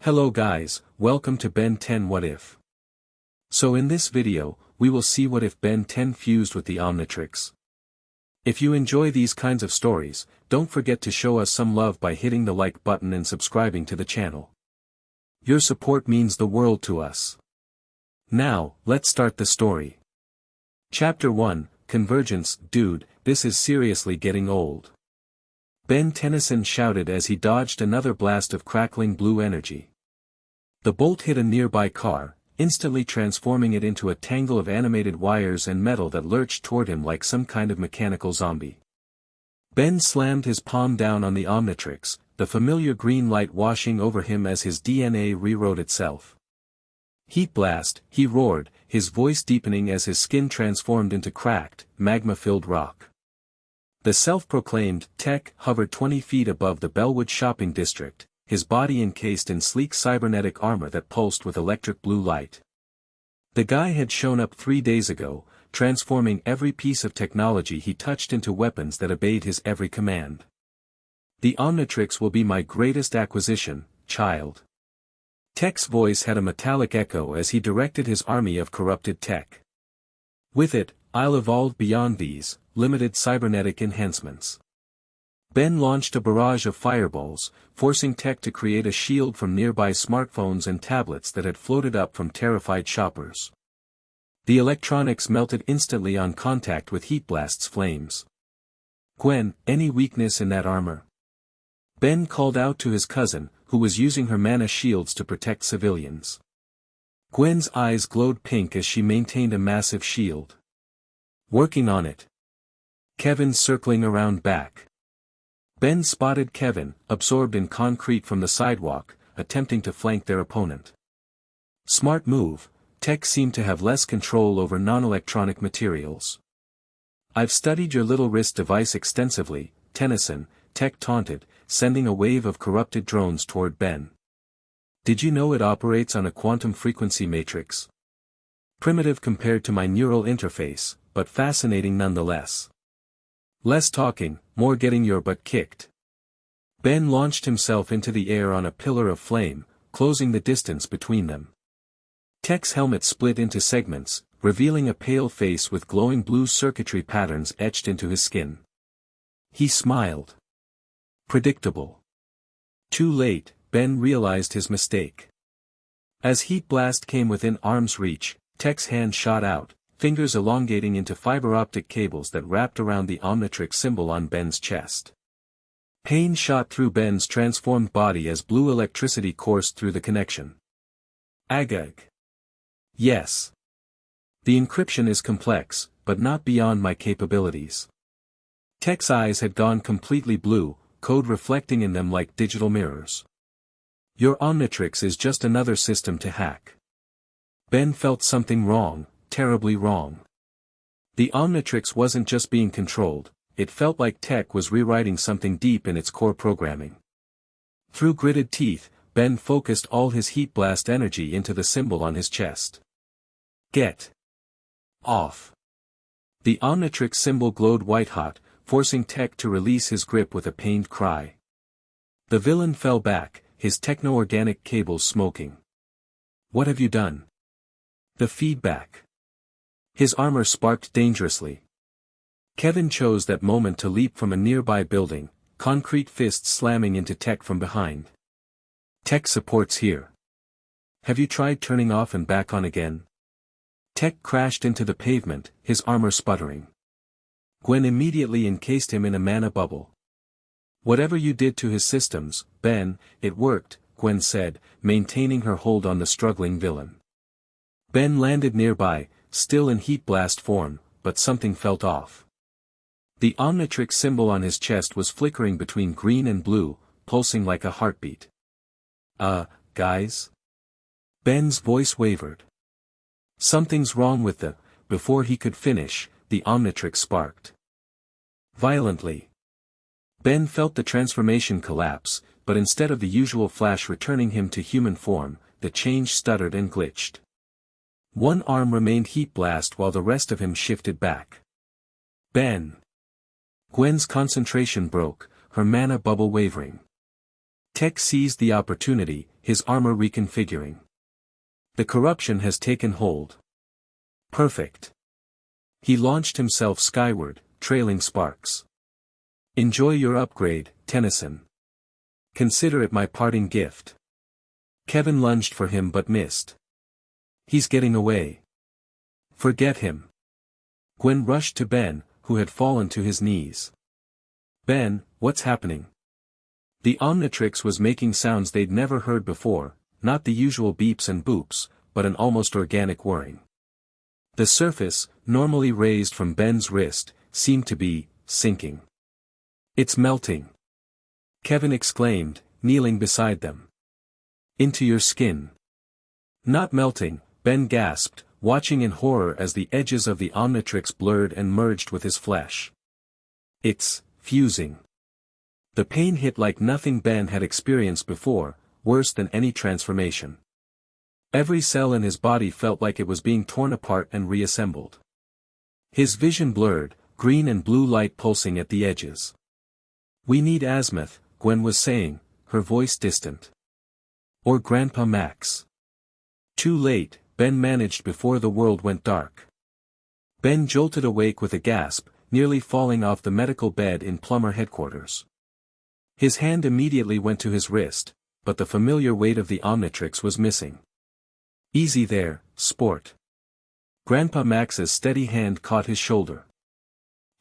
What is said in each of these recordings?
Hello guys, welcome to Ben 10 What If. So in this video, we will see what if Ben 10 fused with the Omnitrix. If you enjoy these kinds of stories, don't forget to show us some love by hitting the like button and subscribing to the channel. Your support means the world to us. Now, let's start the story. Chapter 1, Convergence. Dude, this is seriously getting old. Ben Tennyson shouted as he dodged another blast of crackling blue energy. The bolt hit a nearby car, instantly transforming it into a tangle of animated wires and metal that lurched toward him like some kind of mechanical zombie. Ben slammed his palm down on the Omnitrix, the familiar green light washing over him as his DNA rewrote itself. Heat blast, he roared, his voice deepening as his skin transformed into cracked, magma-filled rock. The self-proclaimed tech hovered 20 feet above the Bellwood shopping district, his body encased in sleek cybernetic armor that pulsed with electric blue light. The guy had shown up 3 days ago, transforming every piece of technology he touched into weapons that obeyed his every command. The Omnitrix will be my greatest acquisition, child. Tech's voice had a metallic echo as he directed his army of corrupted tech. With it, I'll evolve beyond these limited cybernetic enhancements. Ben launched a barrage of fireballs, forcing Tech to create a shield from nearby smartphones and tablets that had floated up from terrified shoppers. The electronics melted instantly on contact with Heat Blast's flames. Gwen, any weakness in that armor? Ben called out to his cousin, who was using her mana shields to protect civilians. Gwen's eyes glowed pink as she maintained a massive shield. Working on it. Kevin circling around back. Ben spotted Kevin, absorbed in concrete from the sidewalk, attempting to flank their opponent. Smart move, Tech seemed to have less control over non-electronic materials. I've studied your little wrist device extensively, Tennyson, Tech taunted, sending a wave of corrupted drones toward Ben. Did you know it operates on a quantum frequency matrix? Primitive compared to my neural interface, but fascinating nonetheless. Less talking, more getting your butt kicked. Ben launched himself into the air on a pillar of flame, closing the distance between them. Tech's helmet split into segments, revealing a pale face with glowing blue circuitry patterns etched into his skin. He smiled. Predictable. Too late, Ben realized his mistake. As Heat Blast came within arm's reach, Tech's hand shot out, fingers elongating into fiber-optic cables that wrapped around the Omnitrix symbol on Ben's chest. Pain shot through Ben's transformed body as blue electricity coursed through the connection. Agag. Yes. The encryption is complex, but not beyond my capabilities. Tech's eyes had gone completely blue, code reflecting in them like digital mirrors. Your Omnitrix is just another system to hack. Ben felt something wrong. Terribly wrong. The Omnitrix wasn't just being controlled, it felt like Tech was rewriting something deep in its core programming. Through gritted teeth, Ben focused all his Heat Blast energy into the symbol on his chest. Get off. The Omnitrix symbol glowed white-hot, forcing Tech to release his grip with a pained cry. The villain fell back, his techno-organic cables smoking. What have you done? The feedback. His armor sparked dangerously. Kevin chose that moment to leap from a nearby building, concrete fists slamming into Tech from behind. Tech support's here. Have you tried turning off and back on again? Tech crashed into the pavement, his armor sputtering. Gwen immediately encased him in a mana bubble. Whatever you did to his systems, Ben, it worked, Gwen said, maintaining her hold on the struggling villain. Ben landed nearby, still in Heat Blast form, but something felt off. The Omnitrix symbol on his chest was flickering between green and blue, pulsing like a heartbeat. Guys? Ben's voice wavered. Something's wrong with the. Before he could finish, the Omnitrix sparked. Violently. Ben felt the transformation collapse, but instead of the usual flash returning him to human form, the change stuttered and glitched. One arm remained Heat Blast while the rest of him shifted back. Ben. Gwen's concentration broke, her mana bubble wavering. Tech seized the opportunity, his armor reconfiguring. The corruption has taken hold. Perfect. He launched himself skyward, trailing sparks. Enjoy your upgrade, Tennyson. Consider it my parting gift. Kevin lunged for him but missed. He's getting away. Forget him. Gwen rushed to Ben, who had fallen to his knees. Ben, what's happening? The Omnitrix was making sounds they'd never heard before, not the usual beeps and boops, but an almost organic whirring. The surface, normally raised from Ben's wrist, seemed to be sinking. It's melting. Kevin exclaimed, kneeling beside them. Into your skin. Not melting, Ben gasped, watching in horror as the edges of the Omnitrix blurred and merged with his flesh. It's fusing. The pain hit like nothing Ben had experienced before, worse than any transformation. Every cell in his body felt like it was being torn apart and reassembled. His vision blurred, green and blue light pulsing at the edges. We need Azimuth, Gwen was saying, her voice distant. Or Grandpa Max. Too late, Ben managed before the world went dark. Ben jolted awake with a gasp, nearly falling off the medical bed in Plumber headquarters. His hand immediately went to his wrist, but the familiar weight of the Omnitrix was missing. Easy there, sport. Grandpa Max's steady hand caught his shoulder.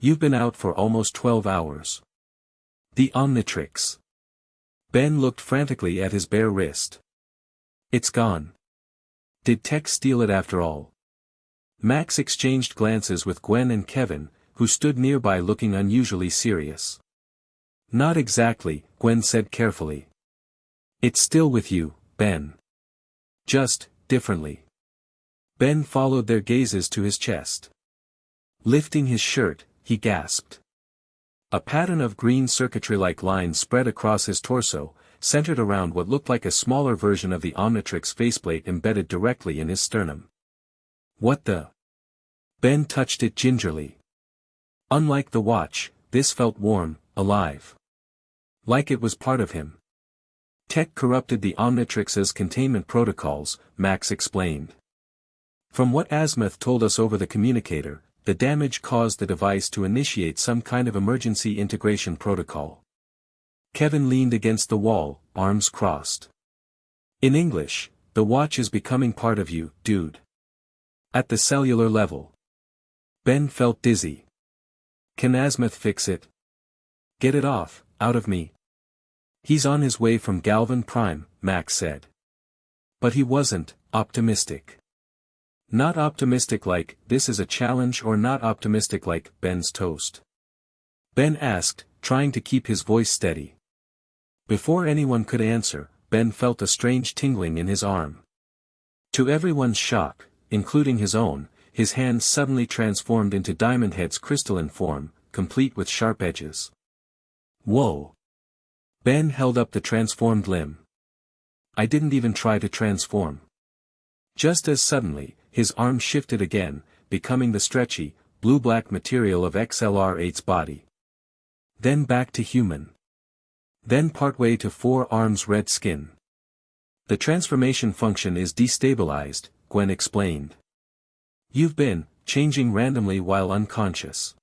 You've been out for almost 12 hours. The Omnitrix. Ben looked frantically at his bare wrist. It's gone. Did Tech steal it after all? Max exchanged glances with Gwen and Kevin, who stood nearby looking unusually serious. Not exactly, Gwen said carefully. It's still with you, Ben. Just, differently. Ben followed their gazes to his chest. Lifting his shirt, he gasped. A pattern of green circuitry-like lines spread across his torso, centered around what looked like a smaller version of the Omnitrix faceplate embedded directly in his sternum. What the? Ben touched it gingerly. Unlike the watch, this felt warm, alive. Like it was part of him. Tech corrupted the Omnitrix's containment protocols, Max explained. From what Azimuth told us over the communicator, the damage caused the device to initiate some kind of emergency integration protocol. Kevin leaned against the wall, arms crossed. In English, the watch is becoming part of you, dude. At the cellular level. Ben felt dizzy. Can Azimuth fix it? Get it off, out of me. He's on his way from Galvan Prime, Max said. But he wasn't optimistic. Not optimistic like, this is a challenge, or not optimistic like, Ben's toast. Ben asked, trying to keep his voice steady. Before anyone could answer, Ben felt a strange tingling in his arm. To everyone's shock, including his own, his hand suddenly transformed into Diamond Head's crystalline form, complete with sharp edges. Whoa! Ben held up the transformed limb. I didn't even try to transform. Just as suddenly, his arm shifted again, becoming the stretchy, blue-black material of XLR-8's body. Then back to human. Then partway to 4 arms red skin. The transformation function is destabilized, Gwen explained. You've been changing randomly while unconscious.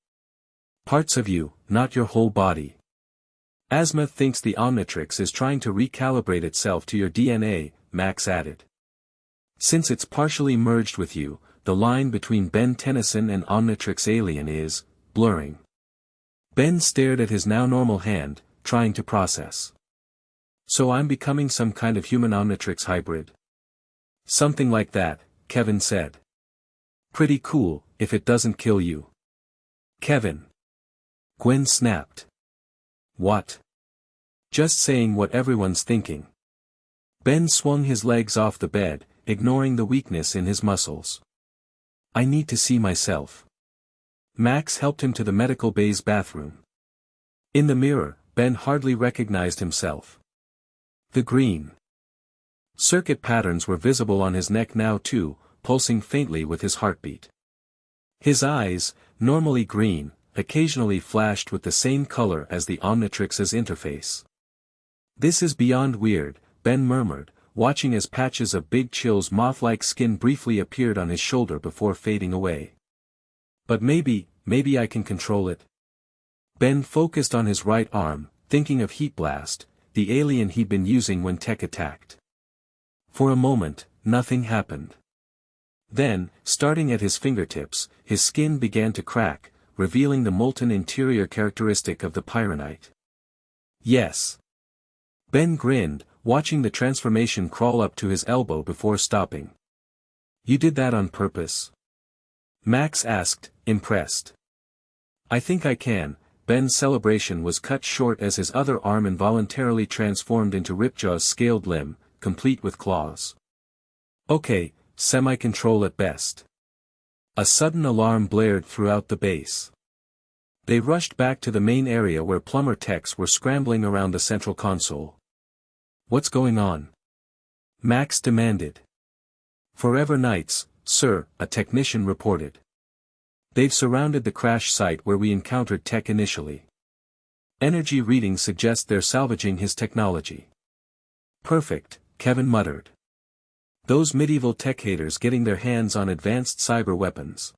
Parts of you, not your whole body. Azimuth thinks the Omnitrix is trying to recalibrate itself to your DNA, Max added. Since it's partially merged with you, the line between Ben Tennyson and Omnitrix alien is blurring. Ben stared at his now normal hand, trying to process. So I'm becoming some kind of human Omnitrix hybrid? Something like that, Kevin said. Pretty cool, if it doesn't kill you. Kevin. Gwen snapped. What? Just saying what everyone's thinking. Ben swung his legs off the bed, ignoring the weakness in his muscles. I need to see myself. Max helped him to the medical bay's bathroom. In the mirror, Ben hardly recognized himself. The green circuit patterns were visible on his neck now too, pulsing faintly with his heartbeat. His eyes, normally green, occasionally flashed with the same color as the Omnitrix's interface. This is beyond weird, Ben murmured, watching as patches of Big Chill's moth-like skin briefly appeared on his shoulder before fading away. But maybe I can control it. Ben focused on his right arm, thinking of Heat Blast, the alien he'd been using when Tech attacked. For a moment, nothing happened. Then, starting at his fingertips, his skin began to crack, revealing the molten interior characteristic of the pyronite. Yes. Ben grinned, watching the transformation crawl up to his elbow before stopping. You did that on purpose? Max asked, impressed. I think I can. Ben's celebration was cut short as his other arm involuntarily transformed into Ripjaw's scaled limb, complete with claws. Okay, semi-control at best. A sudden alarm blared throughout the base. They rushed back to the main area where plumber techs were scrambling around the central console. What's going on? Max demanded. Forever Knights, sir, a technician reported. They've surrounded the crash site where we encountered Tech initially. Energy readings suggest they're salvaging his technology. Perfect, Kevin muttered. Those medieval tech haters getting their hands on advanced cyber weapons.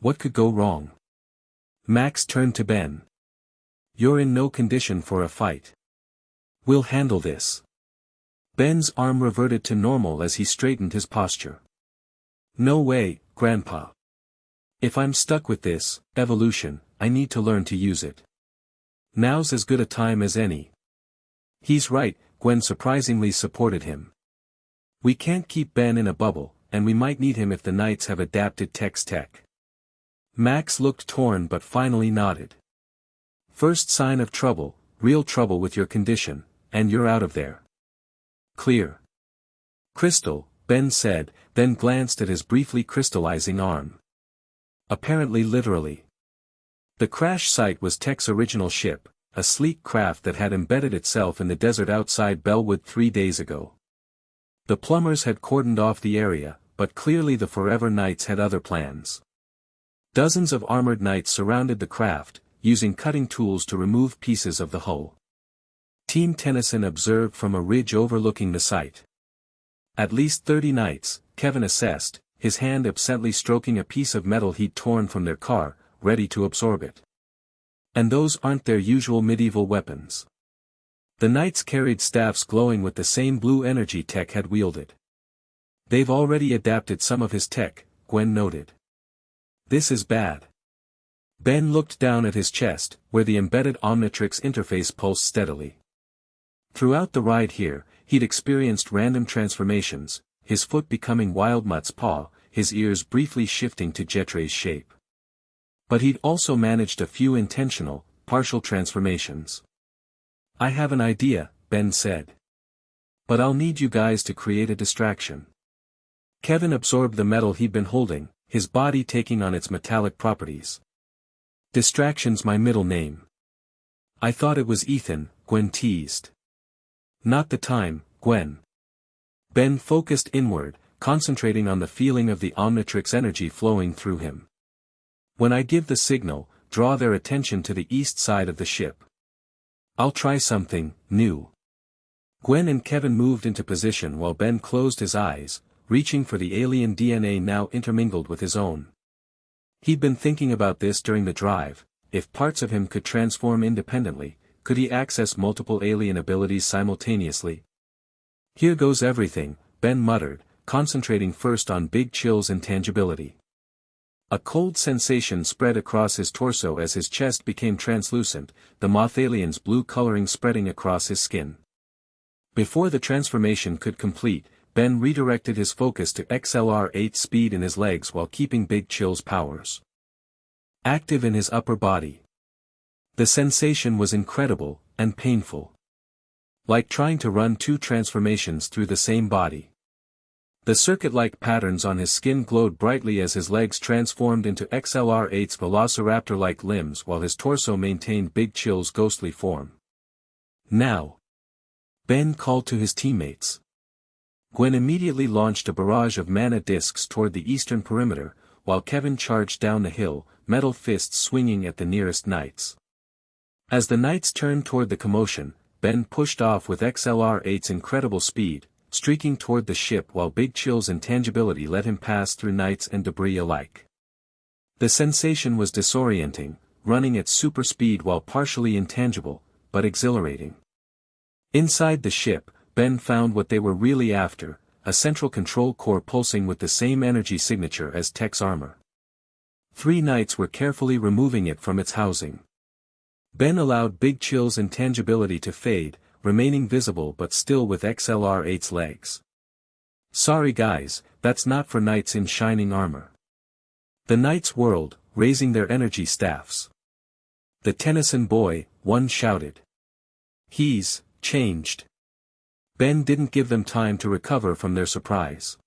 What could go wrong? Max turned to Ben. You're in no condition for a fight. We'll handle this. Ben's arm reverted to normal as he straightened his posture. No way, Grandpa. If I'm stuck with this evolution, I need to learn to use it. Now's as good a time as any. He's right, Gwen surprisingly supported him. We can't keep Ben in a bubble, and we might need him if the Knights have adapted Tech's tech. Max looked torn but finally nodded. First sign of trouble, real trouble with your condition, and you're out of there. Clear. Crystal, Ben said, then glanced at his briefly crystallizing arm. Apparently literally. The crash site was Tech's original ship, a sleek craft that had embedded itself in the desert outside Bellwood 3 days ago. The plumbers had cordoned off the area, but clearly the Forever Knights had other plans. Dozens of armored knights surrounded the craft, using cutting tools to remove pieces of the hull. Team Tennyson observed from a ridge overlooking the site. At least 30 knights, Kevin assessed, his hand absently stroking a piece of metal he'd torn from their car, ready to absorb it. And those aren't their usual medieval weapons. The knights carried staffs glowing with the same blue energy Tech had wielded. They've already adapted some of his tech, Gwen noted. This is bad. Ben looked down at his chest, where the embedded Omnitrix interface pulsed steadily. Throughout the ride here, he'd experienced random transformations, his foot becoming Wildmutt's paw, his ears briefly shifting to Jetray's shape. But he'd also managed a few intentional, partial transformations. I have an idea, Ben said. But I'll need you guys to create a distraction. Kevin absorbed the metal he'd been holding, his body taking on its metallic properties. Distraction's my middle name. I thought it was Ethan, Gwen teased. Not the time, Gwen. Ben focused inward, concentrating on the feeling of the Omnitrix energy flowing through him. When I give the signal, draw their attention to the east side of the ship. I'll try something new. Gwen and Kevin moved into position while Ben closed his eyes, reaching for the alien DNA now intermingled with his own. He'd been thinking about this during the drive. If parts of him could transform independently, could he access multiple alien abilities simultaneously? Here goes everything, Ben muttered, concentrating first on Big Chill's intangibility. A cold sensation spread across his torso as his chest became translucent, the moth alien's blue coloring spreading across his skin. Before the transformation could complete, Ben redirected his focus to XLR-8 speed in his legs while keeping Big Chill's powers active in his upper body. The sensation was incredible, and painful. Like trying to run 2 transformations through the same body. The circuit-like patterns on his skin glowed brightly as his legs transformed into XLR-8's velociraptor-like limbs while his torso maintained Big Chill's ghostly form. Now! Ben called to his teammates. Gwen immediately launched a barrage of mana discs toward the eastern perimeter, while Kevin charged down the hill, metal fists swinging at the nearest knights. As the knights turned toward the commotion, Ben pushed off with XLR-8's incredible speed, streaking toward the ship while Big Chill's intangibility let him pass through knights and debris alike. The sensation was disorienting, running at super speed while partially intangible, but exhilarating. Inside the ship, Ben found what they were really after, a central control core pulsing with the same energy signature as Tech's armor. 3 knights were carefully removing it from its housing. Ben allowed Big Chill's intangibility to fade, remaining visible but still with XLR-8's legs. "Sorry guys, that's not for knights in shining armor." The knights whirled, raising their energy staffs. "The Tennyson boy," one shouted. "He's changed." Ben didn't give them time to recover from their surprise.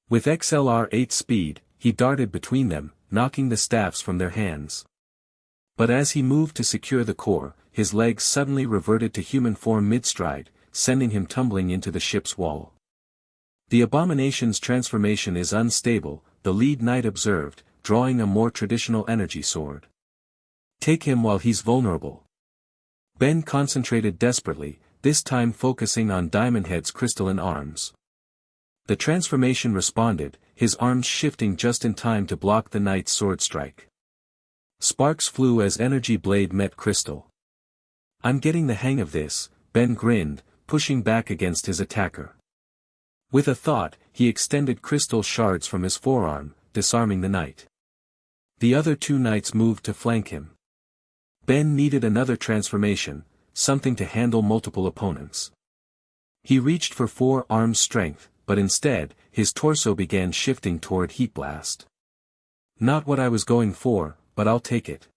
With XLR-8 speed, he darted between them, knocking the staffs from their hands. But as he moved to secure the core, his legs suddenly reverted to human form mid-stride, sending him tumbling into the ship's wall. "The abomination's transformation is unstable," the lead knight observed, drawing a more traditional energy sword. "Take him while he's vulnerable." Ben concentrated desperately, this time focusing on Diamondhead's crystalline arms. The transformation responded, his arms shifting just in time to block the knight's sword strike. Sparks flew as energy blade met crystal. "I'm getting the hang of this," Ben grinned, pushing back against his attacker. With a thought, he extended crystal shards from his forearm, disarming the knight. The other 2 knights moved to flank him. Ben needed another transformation, something to handle multiple opponents. He reached for 4 arms strength, but instead, his torso began shifting toward Heat Blast. "Not what I was going for, but I'll take it."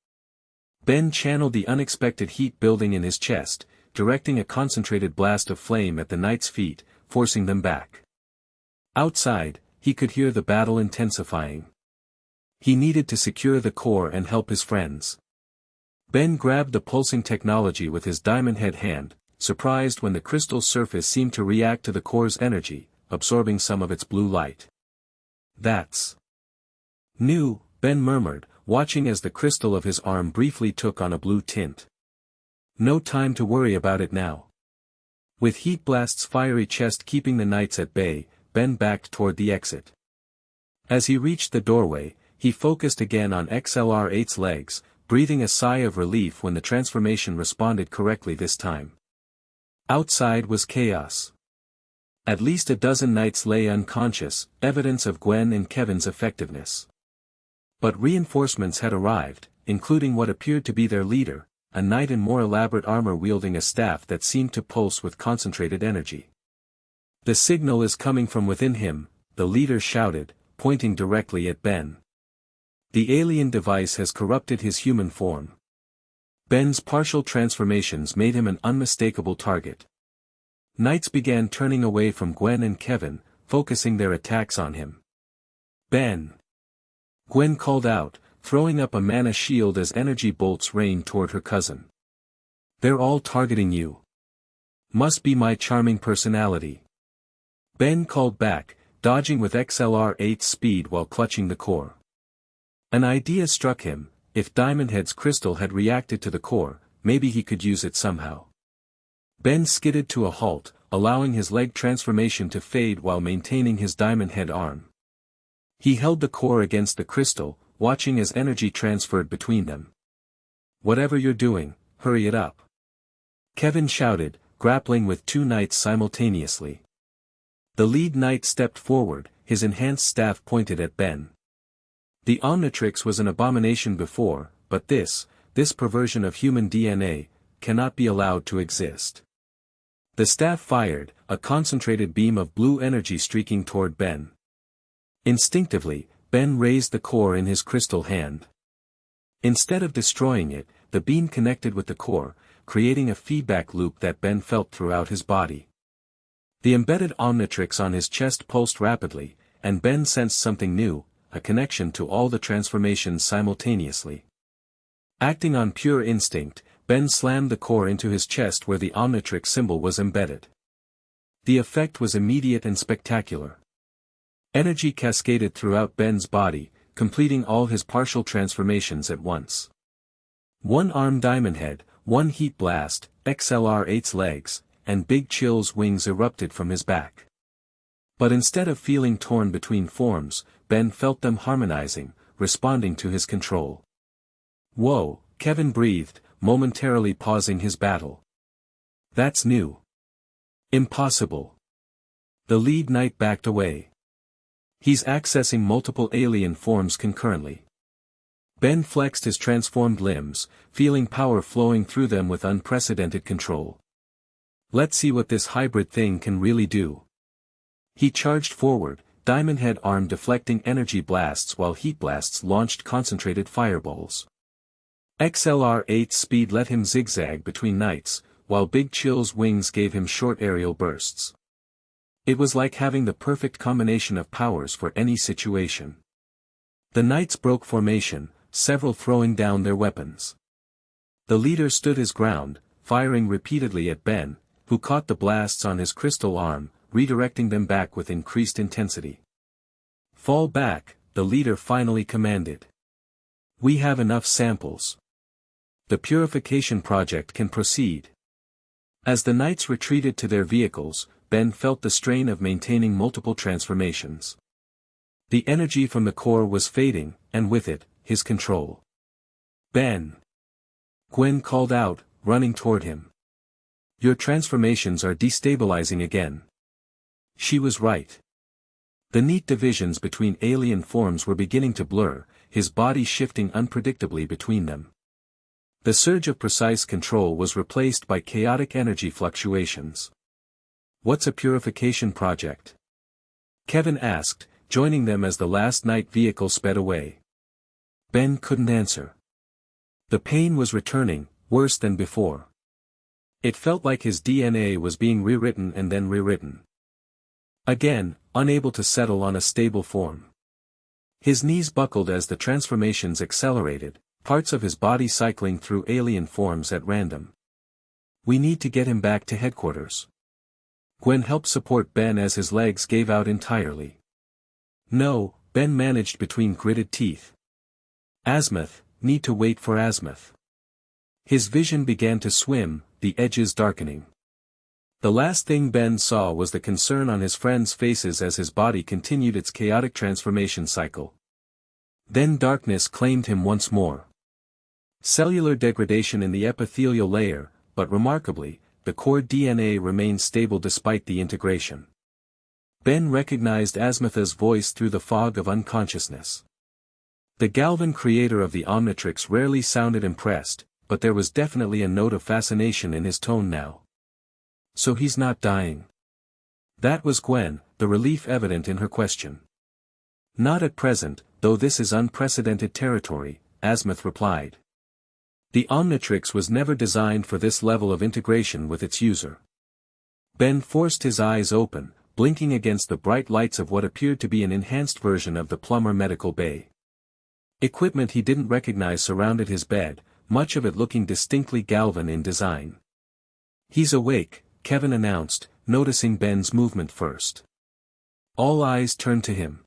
Ben channeled the unexpected heat building in his chest, directing a concentrated blast of flame at the knight's feet, forcing them back. Outside, he could hear the battle intensifying. He needed to secure the core and help his friends. Ben grabbed the pulsing technology with his Diamondhead hand, surprised when the crystal surface seemed to react to the core's energy, absorbing some of its blue light. "That's new," Ben murmured, watching as the crystal of his arm briefly took on a blue tint. "No time to worry about it now." With Heat Blast's fiery chest keeping the knights at bay, Ben backed toward the exit. As he reached the doorway, he focused again on XLR-8's legs, breathing a sigh of relief when the transformation responded correctly this time. Outside was chaos. At least a dozen knights lay unconscious, evidence of Gwen and Kevin's effectiveness. But reinforcements had arrived, including what appeared to be their leader, a knight in more elaborate armor wielding a staff that seemed to pulse with concentrated energy. "The signal is coming from within him," the leader shouted, pointing directly at Ben. "The alien device has corrupted his human form." Ben's partial transformations made him an unmistakable target. Knights began turning away from Gwen and Kevin, focusing their attacks on him. "Ben!" Gwen called out, throwing up a mana shield as energy bolts rained toward her cousin. "They're all targeting you." "Must be my charming personality." Ben called back, dodging with XLR-8 speed while clutching the core. An idea struck him: if Diamondhead's crystal had reacted to the core, maybe he could use it somehow. Ben skidded to a halt, allowing his leg transformation to fade while maintaining his Diamondhead arm. He held the core against the crystal, watching as energy transferred between them. "Whatever you're doing, hurry it up," Kevin shouted, grappling with 2 knights simultaneously. The lead knight stepped forward, his enhanced staff pointed at Ben. The Omnitrix was an abomination before, but this perversion of human DNA, cannot be allowed to exist. The staff fired, a concentrated beam of blue energy streaking toward Ben. Instinctively, Ben raised the core in his crystal hand. Instead of destroying it, the beam connected with the core, creating a feedback loop that Ben felt throughout his body. The embedded Omnitrix on his chest pulsed rapidly, and Ben sensed something new, a connection to all the transformations simultaneously. Acting on pure instinct, Ben slammed the core into his chest where the Omnitrix symbol was embedded. The effect was immediate and spectacular. Energy cascaded throughout Ben's body, completing all his partial transformations at once. 1 arm Diamondhead, 1 Heat Blast, XLR-8's legs, and Big Chill's wings erupted from his back. But instead of feeling torn between forms, Ben felt them harmonizing, responding to his control. Whoa, Kevin breathed, momentarily pausing his battle. That's new. Impossible. The lead knight backed away. He's accessing multiple alien forms concurrently. Ben flexed his transformed limbs, feeling power flowing through them with unprecedented control. Let's see what this hybrid thing can really do. He charged forward, Diamond Head arm deflecting energy blasts while heat blasts launched concentrated fireballs. XLR-8's speed let him zigzag between knights, while Big Chill's wings gave him short aerial bursts. It was like having the perfect combination of powers for any situation. The knights broke formation, several throwing down their weapons. The leader stood his ground, firing repeatedly at Ben, who caught the blasts on his crystal arm, redirecting them back with increased intensity. Fall back, the leader finally commanded. We have enough samples. The purification project can proceed. As the knights retreated to their vehicles, Ben felt the strain of maintaining multiple transformations. The energy from the core was fading, and with it, his control. Ben! Gwen called out, running toward him. Your transformations are destabilizing again. She was right. The neat divisions between alien forms were beginning to blur, his body shifting unpredictably between them. The surge of precise control was replaced by chaotic energy fluctuations. What's a purification project? Kevin asked, joining them as the last night vehicle sped away. Ben couldn't answer. The pain was returning, worse than before. It felt like his DNA was being rewritten and then rewritten. Again, unable to settle on a stable form. His knees buckled as the transformations accelerated, parts of his body cycling through alien forms at random. We need to get him back to headquarters. Gwen helped support Ben as his legs gave out entirely. No, Ben managed between gritted teeth. Azimuth, need to wait for Azimuth. His vision began to swim, the edges darkening. The last thing Ben saw was the concern on his friends' faces as his body continued its chaotic transformation cycle. Then darkness claimed him once more. Cellular degradation in the epithelial layer, but remarkably, the core DNA remained stable despite the integration. Ben recognized Azimuth's voice through the fog of unconsciousness. The Galvan creator of the Omnitrix rarely sounded impressed, but there was definitely a note of fascination in his tone now. So he's not dying. That was Gwen, the relief evident in her question. Not at present, though this is unprecedented territory, Azimuth replied. The Omnitrix was never designed for this level of integration with its user. Ben forced his eyes open, blinking against the bright lights of what appeared to be an enhanced version of the Plumber medical bay. Equipment he didn't recognize surrounded his bed, much of it looking distinctly Galvan in design. He's awake, Kevin announced, noticing Ben's movement first. All eyes turned to him.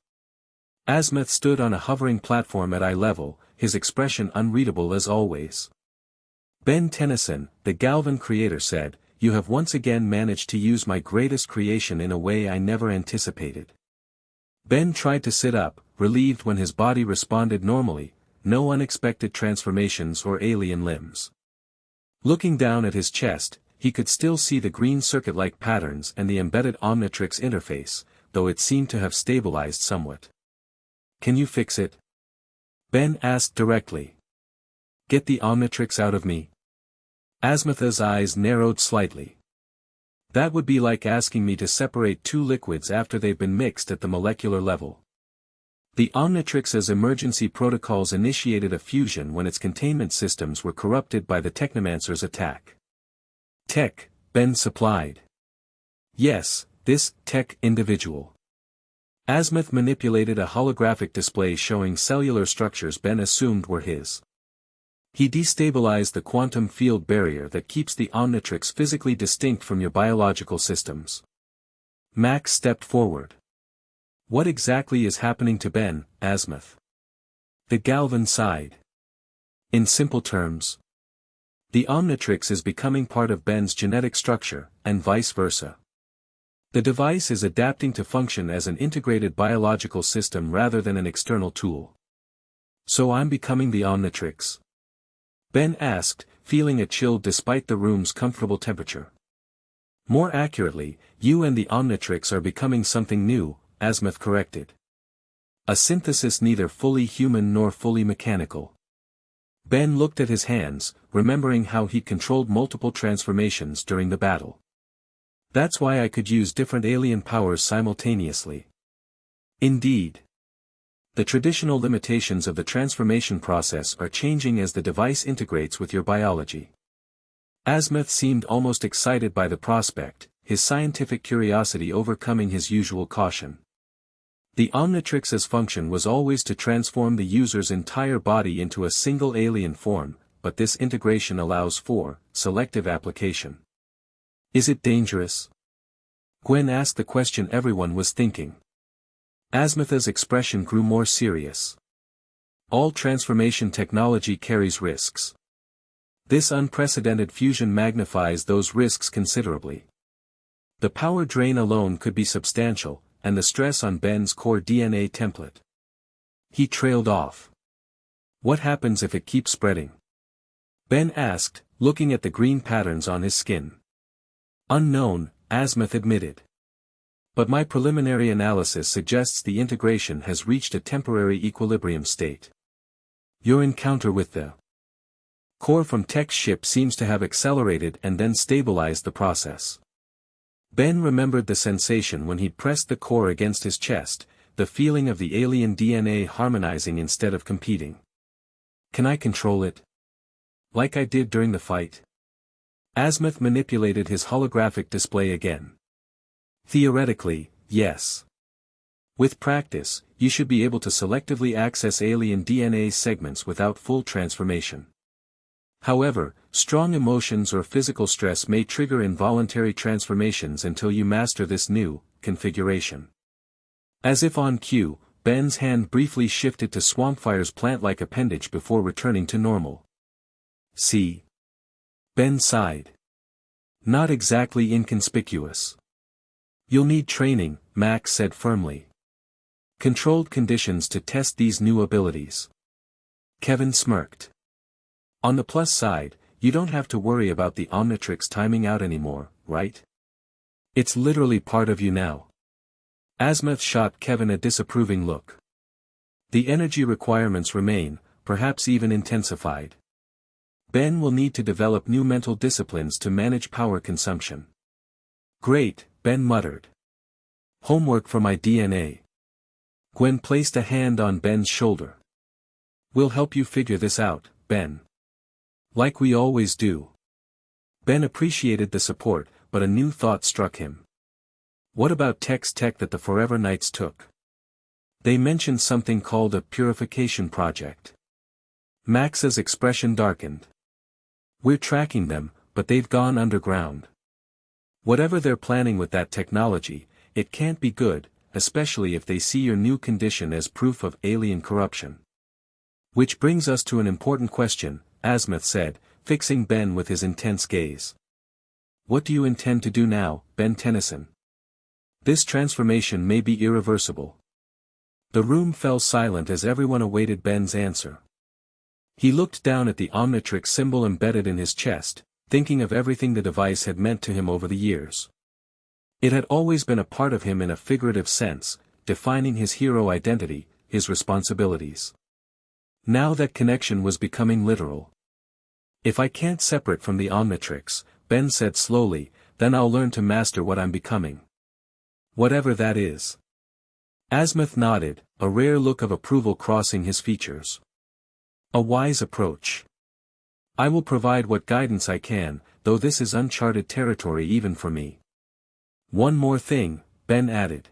Azimuth stood on a hovering platform at eye level, his expression unreadable as always. Ben Tennyson, the Galvan creator said, "You have once again managed to use my greatest creation in a way I never anticipated." Ben tried to sit up, relieved when his body responded normally, no unexpected transformations or alien limbs. Looking down at his chest, he could still see the green circuit-like patterns and the embedded Omnitrix interface, though it seemed to have stabilized somewhat. Can you fix it? Ben asked directly. Get the Omnitrix out of me. Azimuth's eyes narrowed slightly. That would be like asking me to separate two liquids after they've been mixed at the molecular level. The Omnitrix's emergency protocols initiated a fusion when its containment systems were corrupted by the Technomancer's attack. Tech, Ben supplied. Yes, this tech individual. Azimuth manipulated a holographic display showing cellular structures Ben assumed were his. He destabilized the quantum field barrier that keeps the Omnitrix physically distinct from your biological systems. Max stepped forward. What exactly is happening to Ben, Azimuth? The Galvan sighed. In simple terms, the Omnitrix is becoming part of Ben's genetic structure, and vice versa. The device is adapting to function as an integrated biological system rather than an external tool. So I'm becoming the Omnitrix? Ben asked, feeling a chill despite the room's comfortable temperature. More accurately, you and the Omnitrix are becoming something new, Azimuth corrected. A synthesis neither fully human nor fully mechanical. Ben looked at his hands, remembering how he controlled multiple transformations during the battle. That's why I could use different alien powers simultaneously. Indeed. The traditional limitations of the transformation process are changing as the device integrates with your biology. Azimuth seemed almost excited by the prospect, his scientific curiosity overcoming his usual caution. The Omnitrix's function was always to transform the user's entire body into a single alien form, but this integration allows for selective application. Is it dangerous? Gwen asked the question everyone was thinking. Azimuth's expression grew more serious. All transformation technology carries risks. This unprecedented fusion magnifies those risks considerably. The power drain alone could be substantial, and the stress on Ben's core DNA template. He trailed off. What happens if it keeps spreading? Ben asked, looking at the green patterns on his skin. Unknown, Azimuth admitted. But my preliminary analysis suggests the integration has reached a temporary equilibrium state. Your encounter with the core from Tech's ship seems to have accelerated and then stabilized the process. Ben remembered the sensation when he pressed the core against his chest, the feeling of the alien DNA harmonizing instead of competing. Can I control it? Like I did during the fight? Azimuth manipulated his holographic display again. Theoretically, yes. With practice, you should be able to selectively access alien DNA segments without full transformation. However, strong emotions or physical stress may trigger involuntary transformations until you master this new configuration. As if on cue, Ben's hand briefly shifted to Swampfire's plant-like appendage before returning to normal. See? Ben sighed. Not exactly inconspicuous. You'll need training, Max said firmly. Controlled conditions to test these new abilities. Kevin smirked. On the plus side, you don't have to worry about the Omnitrix timing out anymore, right? It's literally part of you now. Azimuth shot Kevin a disapproving look. The energy requirements remain, perhaps even intensified. Ben will need to develop new mental disciplines to manage power consumption. Great, Ben muttered. Homework for my DNA. Gwen placed a hand on Ben's shoulder. We'll help you figure this out, Ben. Like we always do. Ben appreciated the support, but a new thought struck him. What about Tech's tech that the Forever Knights took? They mentioned something called a purification project. Max's expression darkened. We're tracking them, but they've gone underground. Whatever they're planning with that technology, it can't be good, especially if they see your new condition as proof of alien corruption. Which brings us to an important question, Azimuth said, fixing Ben with his intense gaze. What do you intend to do now, Ben Tennyson? This transformation may be irreversible. The room fell silent as everyone awaited Ben's answer. He looked down at the Omnitrix symbol embedded in his chest, thinking of everything the device had meant to him over the years. It had always been a part of him in a figurative sense, defining his hero identity, his responsibilities. Now that connection was becoming literal. If I can't separate from the Omnitrix, Ben said slowly, then I'll learn to master what I'm becoming. Whatever that is. Azimuth nodded, a rare look of approval crossing his features. A wise approach. I will provide what guidance I can, though this is uncharted territory even for me. One more thing, Ben added.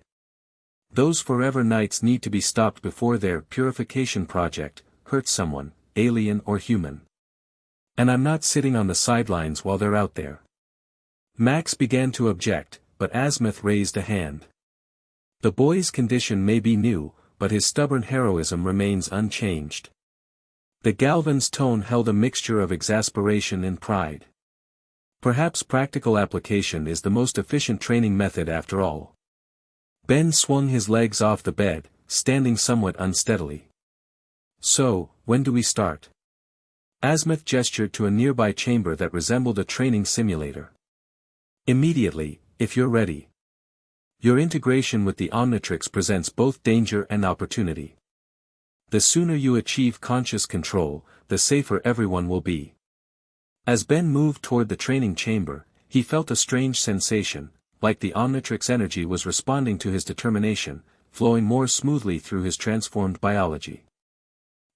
Those Forever Knights need to be stopped before their purification project hurts someone, alien or human. And I'm not sitting on the sidelines while they're out there. Max began to object, but Azimuth raised a hand. The boy's condition may be new, but his stubborn heroism remains unchanged. The Galvan's tone held a mixture of exasperation and pride. Perhaps practical application is the most efficient training method after all. Ben swung his legs off the bed, standing somewhat unsteadily. So, when do we start? Azimuth gestured to a nearby chamber that resembled a training simulator. Immediately, if you're ready. Your integration with the Omnitrix presents both danger and opportunity. The sooner you achieve conscious control, the safer everyone will be. As Ben moved toward the training chamber, he felt a strange sensation, like the Omnitrix energy was responding to his determination, flowing more smoothly through his transformed biology.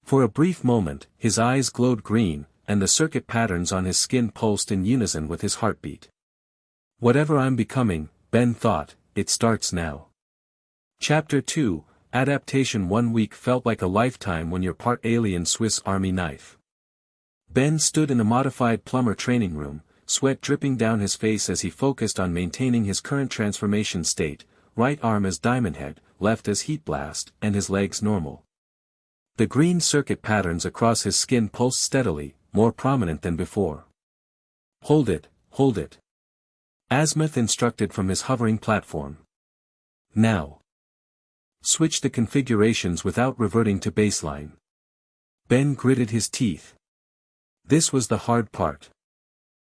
For a brief moment, his eyes glowed green, and the circuit patterns on his skin pulsed in unison with his heartbeat. Whatever I'm becoming, Ben thought, it starts now. Chapter 2, Adaptation. 1 week felt like a lifetime when you're part alien Swiss Army knife. Ben stood in a modified plumber training room, sweat dripping down his face as he focused on maintaining his current transformation state, right arm as Diamond Head, left as Heat Blast, and his legs normal. The green circuit patterns across his skin pulsed steadily, more prominent than before. Hold it, hold it. Azimuth instructed from his hovering platform. Now. Switch the configurations without reverting to baseline. Ben gritted his teeth. This was the hard part.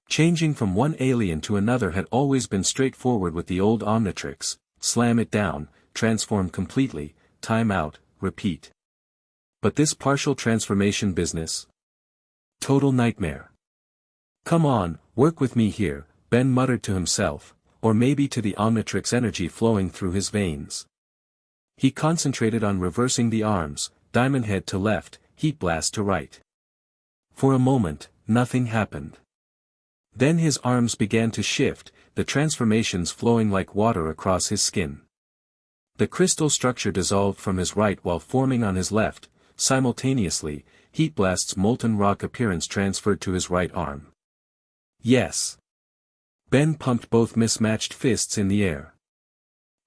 Changing from one alien to another had always been straightforward with the old Omnitrix: slam it down, transform completely, time out, repeat. But this partial transformation business? Total nightmare. Come on, work with me here, Ben muttered to himself, or maybe to the Omnitrix energy flowing through his veins. He concentrated on reversing the arms, Diamond Head to left, Heat Blast to right. For a moment, nothing happened. Then his arms began to shift, the transformations flowing like water across his skin. The crystal structure dissolved from his right while forming on his left. Simultaneously, Heat Blast's molten rock appearance transferred to his right arm. Yes. Ben pumped both mismatched fists in the air.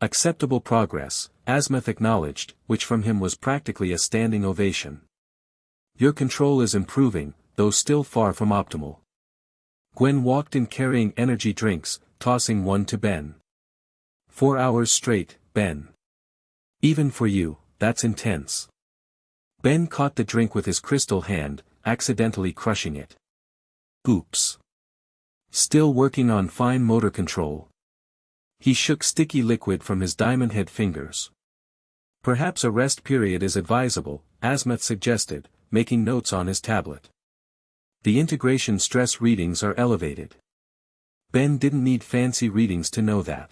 Acceptable progress, Azimuth acknowledged, which from him was practically a standing ovation. Your control is improving, though still far from optimal. Gwen walked in carrying energy drinks, tossing one to Ben. 4 hours straight, Ben. Even for you, that's intense. Ben caught the drink with his crystal hand, accidentally crushing it. Oops. Still working on fine motor control. He shook sticky liquid from his Diamond Head fingers. Perhaps a rest period is advisable, Azimuth suggested, making notes on his tablet. The integration stress readings are elevated. Ben didn't need fancy readings to know that.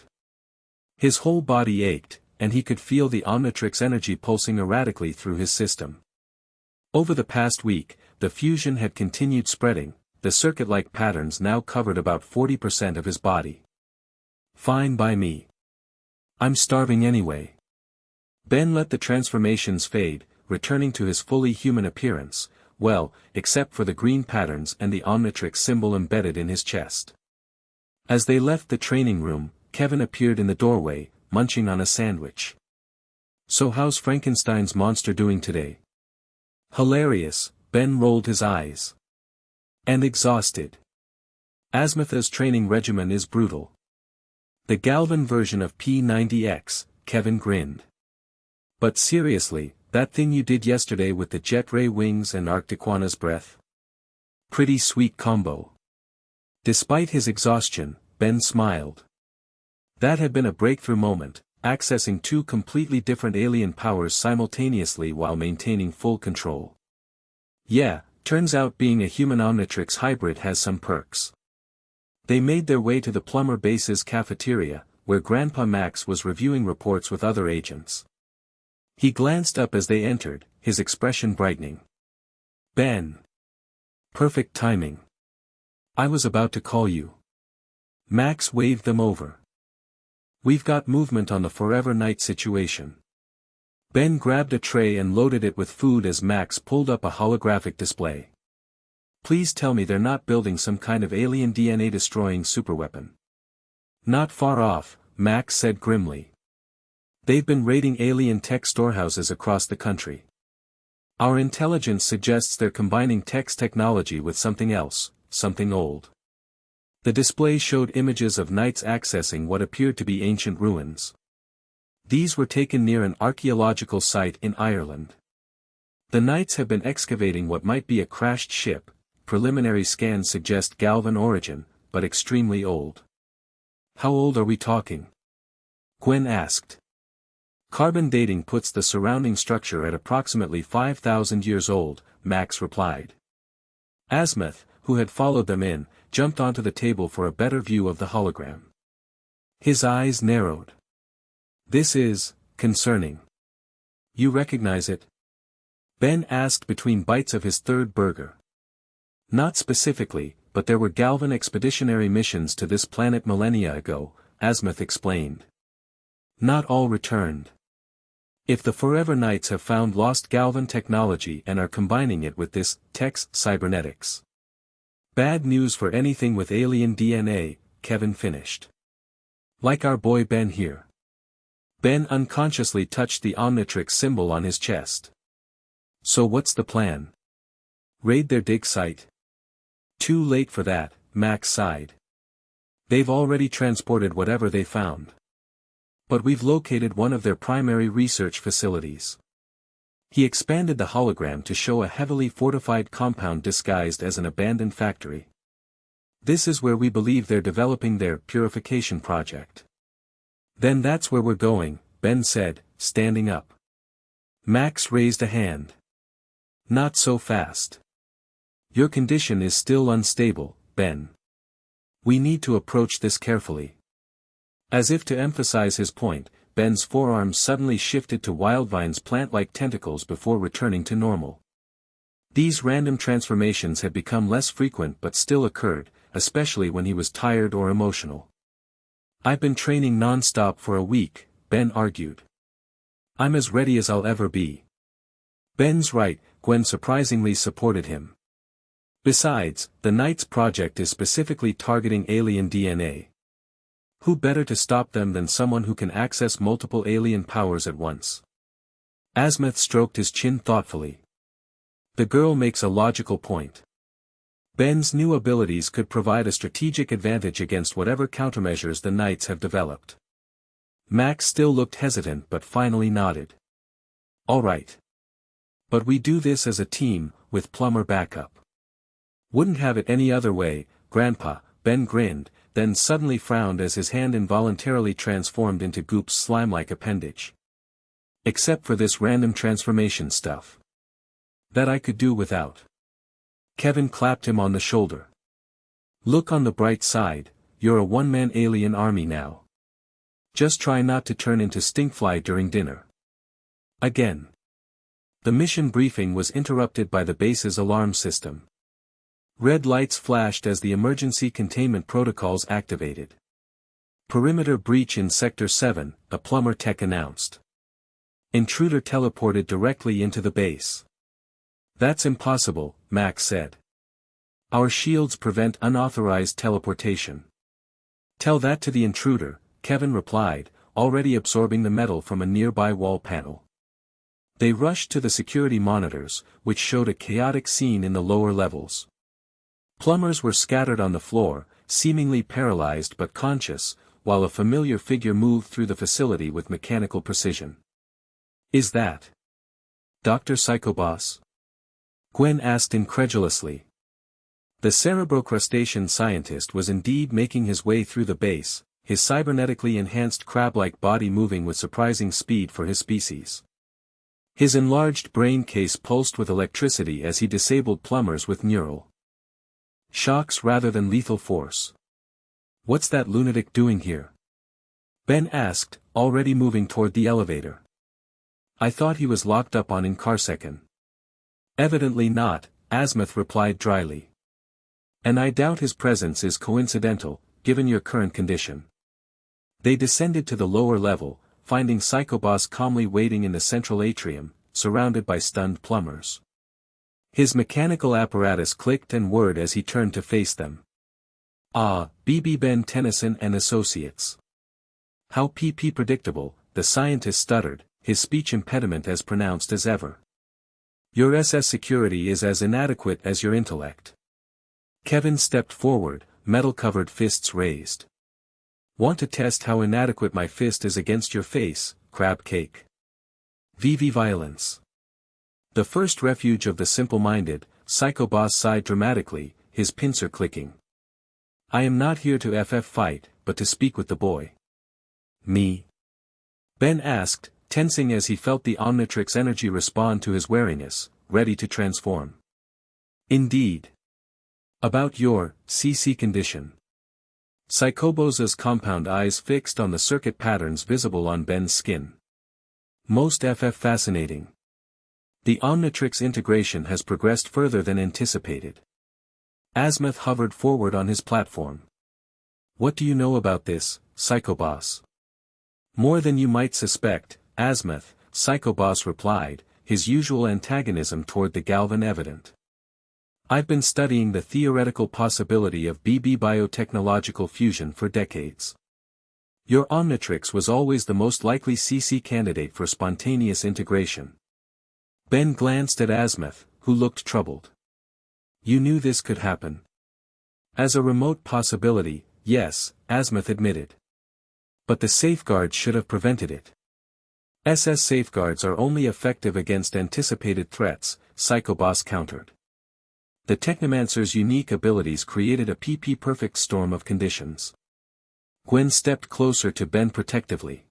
His whole body ached, and he could feel the Omnitrix energy pulsing erratically through his system. Over the past week, the fusion had continued spreading, the circuit-like patterns now covered about 40% of his body. Fine by me. I'm starving anyway. Ben let the transformations fade, returning to his fully human appearance, well, except for the green patterns and the Omnitrix symbol embedded in his chest. As they left the training room, Kevin appeared in the doorway, munching on a sandwich. So how's Frankenstein's monster doing today? Hilarious, Ben rolled his eyes. And exhausted. Azimuth's training regimen is brutal. The Galvan version of P90X, Kevin grinned. But seriously, that thing you did yesterday with the jet ray wings and Arctiquana's breath? Pretty sweet combo. Despite his exhaustion, Ben smiled. That had been a breakthrough moment, accessing two completely different alien powers simultaneously while maintaining full control. Yeah, turns out being a human Omnitrix hybrid has some perks. They made their way to the plumber base's cafeteria, where Grandpa Max was reviewing reports with other agents. He glanced up as they entered, his expression brightening. Ben. Perfect timing. I was about to call you. Max waved them over. We've got movement on the Forever Night situation. Ben grabbed a tray and loaded it with food as Max pulled up a holographic display. Please tell me they're not building some kind of alien DNA-destroying superweapon. Not far off, Max said grimly. They've been raiding alien tech storehouses across the country. Our intelligence suggests they're combining tech's technology with something else, something old. The display showed images of knights accessing what appeared to be ancient ruins. These were taken near an archaeological site in Ireland. The knights have been excavating what might be a crashed ship. Preliminary scans suggest Galvan origin, but extremely old. How old are we talking? Gwen asked. Carbon dating puts the surrounding structure at approximately 5,000 years old, Max replied. Azimuth, who had followed them in, jumped onto the table for a better view of the hologram. His eyes narrowed. This is concerning. You recognize it? Ben asked between bites of his third burger. Not specifically, but there were Galvan expeditionary missions to this planet millennia ago, Azimuth explained. Not all returned. If the Forever Knights have found lost Galvan technology and are combining it with this Tex cybernetics. Bad news for anything with alien DNA, Kevin finished. Like our boy Ben here. Ben unconsciously touched the Omnitrix symbol on his chest. So what's the plan? Raid their dig site? Too late for that, Max sighed. They've already transported whatever they found. But we've located one of their primary research facilities. He expanded the hologram to show a heavily fortified compound disguised as an abandoned factory. This is where we believe they're developing their purification project. Then that's where we're going, Ben said, standing up. Max raised a hand. Not so fast. Your condition is still unstable, Ben. We need to approach this carefully. As if to emphasize his point, Ben's forearms suddenly shifted to Wildvine's plant-like tentacles before returning to normal. These random transformations had become less frequent but still occurred, especially when he was tired or emotional. I've been training non-stop for a week, Ben argued. I'm as ready as I'll ever be. Ben's right, Gwen surprisingly supported him. Besides, the Knights project is specifically targeting alien DNA. Who better to stop them than someone who can access multiple alien powers at once? Azimuth stroked his chin thoughtfully. The girl makes a logical point. Ben's new abilities could provide a strategic advantage against whatever countermeasures the Knights have developed. Max still looked hesitant but finally nodded. All right. But we do this as a team, with Plummer backup. Wouldn't have it any other way, Grandpa, Ben grinned, then suddenly frowned as his hand involuntarily transformed into Goop's slime-like appendage. Except for this random transformation stuff. That I could do without. Kevin clapped him on the shoulder. Look on the bright side, you're a one-man alien army now. Just try not to turn into stinkfly during dinner. Again. The mission briefing was interrupted by the base's alarm system. Red lights flashed as the emergency containment protocols activated. Perimeter breach in Sector 7, a Plummer tech announced. Intruder teleported directly into the base. That's impossible, Max said. Our shields prevent unauthorized teleportation. Tell that to the intruder, Kevin replied, already absorbing the metal from a nearby wall panel. They rushed to the security monitors, which showed a chaotic scene in the lower levels. Plumbers were scattered on the floor, seemingly paralyzed but conscious, while a familiar figure moved through the facility with mechanical precision. Is that Dr. Psychoboss? Gwen asked incredulously. The cerebrocrustacean scientist was indeed making his way through the base, his cybernetically enhanced crab-like body moving with surprising speed for his species. His enlarged brain case pulsed with electricity as he disabled plumbers with neural shocks rather than lethal force. What's that lunatic doing here? Ben asked, already moving toward the elevator. I thought he was locked up on Incarsecan. Evidently not, Azimuth replied dryly. And I doubt his presence is coincidental, given your current condition. They descended to the lower level, finding Psychoboss calmly waiting in the central atrium, surrounded by stunned plumbers. His mechanical apparatus clicked and whirred as he turned to face them. Ah, B.B. Ben Tennyson and Associates. How PP predictable, the scientist stuttered, his speech impediment as pronounced as ever. Your SS security is as inadequate as your intellect. Kevin stepped forward, metal-covered fists raised. Want to test how inadequate my fist is against your face, crab cake? VV violence. The first refuge of the simple-minded, Psycho Boss sighed dramatically, his pincer clicking. I am not here to fight, but to speak with the boy. Me? Ben asked, tensing as he felt the Omnitrix energy respond to his wariness, ready to transform. Indeed. About your CC condition. Psychobosa's compound eyes fixed on the circuit patterns visible on Ben's skin. Most fascinating. The Omnitrix integration has progressed further than anticipated. Azimuth hovered forward on his platform. What do you know about this, Psychoboss? More than you might suspect, Azimuth, Psychoboss replied, his usual antagonism toward the Galvan evident. I've been studying the theoretical possibility of BB biotechnological fusion for decades. Your Omnitrix was always the most likely CC candidate for spontaneous integration. Ben glanced at Azimuth, who looked troubled. You knew this could happen? As a remote possibility, yes, Azimuth admitted. But the safeguards should have prevented it. SS safeguards are only effective against anticipated threats, Psychoboss countered. The Technomancer's unique abilities created a PP-perfect storm of conditions. Gwen stepped closer to Ben protectively.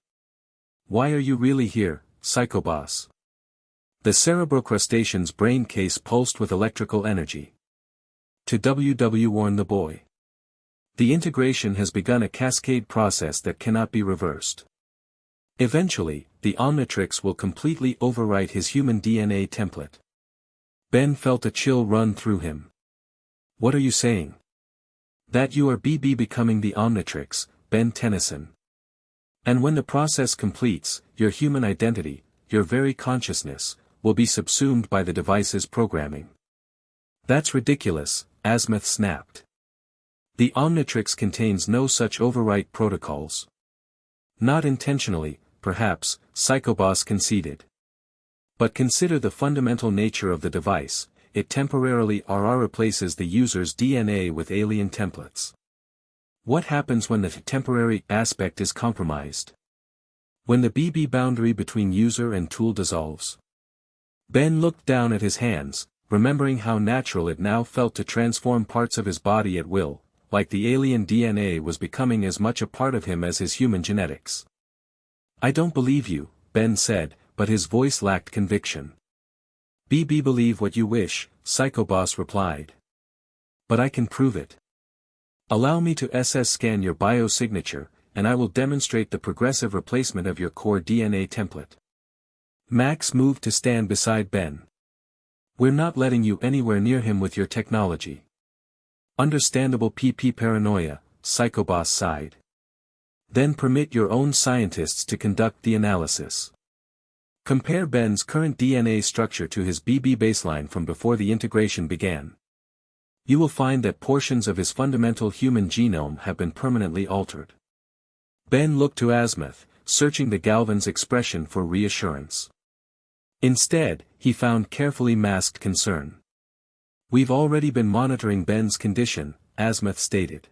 Why are you really here, Psychoboss? The cerebrocrustacean's brain case pulsed with electrical energy. To warn the boy. The integration has begun a cascade process that cannot be reversed. Eventually, the Omnitrix will completely overwrite his human DNA template. Ben felt a chill run through him. What are you saying? That you are BB becoming the Omnitrix, Ben Tennyson. And when the process completes, your human identity, your very consciousness, will be subsumed by the device's programming. That's ridiculous, Azimuth snapped. The Omnitrix contains no such overwrite protocols. Not intentionally, perhaps, Psychoboss conceded. But consider the fundamental nature of the device, it temporarily replaces the user's DNA with alien templates. What happens when the temporary aspect is compromised? When the BB boundary between user and tool dissolves? Ben looked down at his hands, remembering how natural it now felt to transform parts of his body at will, like the alien DNA was becoming as much a part of him as his human genetics. I don't believe you, Ben said, but his voice lacked conviction. BB believe what you wish, Psychoboss replied. But I can prove it. Allow me to SS scan your biosignature, and I will demonstrate the progressive replacement of your core DNA template. Max moved to stand beside Ben. We're not letting you anywhere near him with your technology. Understandable PP paranoia, Psychoboss sighed. Then permit your own scientists to conduct the analysis. Compare Ben's current DNA structure to his BB baseline from before the integration began. You will find that portions of his fundamental human genome have been permanently altered. Ben looked to Azimuth, searching the Galvan's expression for reassurance. Instead, he found carefully masked concern. We've already been monitoring Ben's condition, Azimuth stated.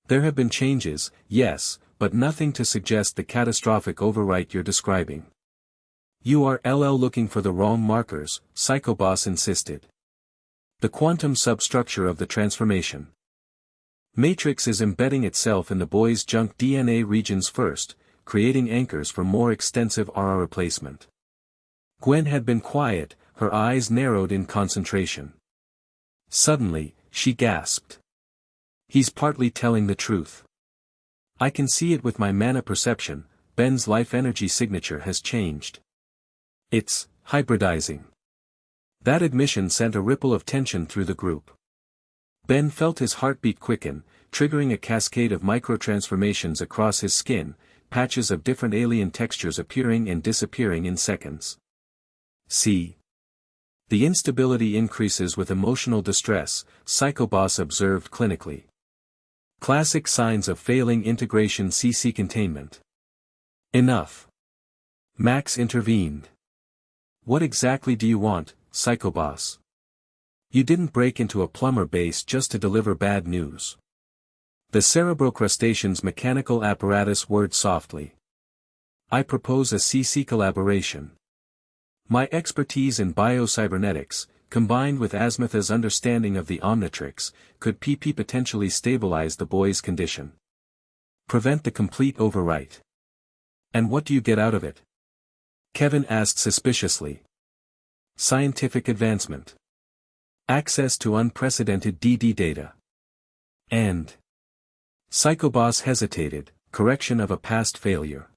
There have been changes, yes, but nothing to suggest the catastrophic overwrite you're describing. You are looking for the wrong markers, Psychoboss insisted. The quantum substructure of the transformation. Matrix is embedding itself in the boy's junk DNA regions first, creating anchors for more extensive RR replacement. Gwen had been quiet, her eyes narrowed in concentration. Suddenly, she gasped. He's partly telling the truth. I can see it with my mana perception, Ben's life energy signature has changed. It's hybridizing. That admission sent a ripple of tension through the group. Ben felt his heartbeat quicken, triggering a cascade of microtransformations across his skin, patches of different alien textures appearing and disappearing in seconds. See? The instability increases with emotional distress, Psychoboss observed clinically. Classic signs of failing integration CC containment. Enough. Max intervened. What exactly do you want, Psychoboss? You didn't break into a plumber base just to deliver bad news. The cerebrocrustacean's mechanical apparatus whirred softly. I propose a CC collaboration. My expertise in biocybernetics, combined with Asmitha's understanding of the Omnitrix, could potentially stabilize the boy's condition. Prevent the complete overwrite. And what do you get out of it? Kevin asked suspiciously. Scientific advancement. Access to unprecedented DD data. And. Psychoboss hesitated, correction of a past failure.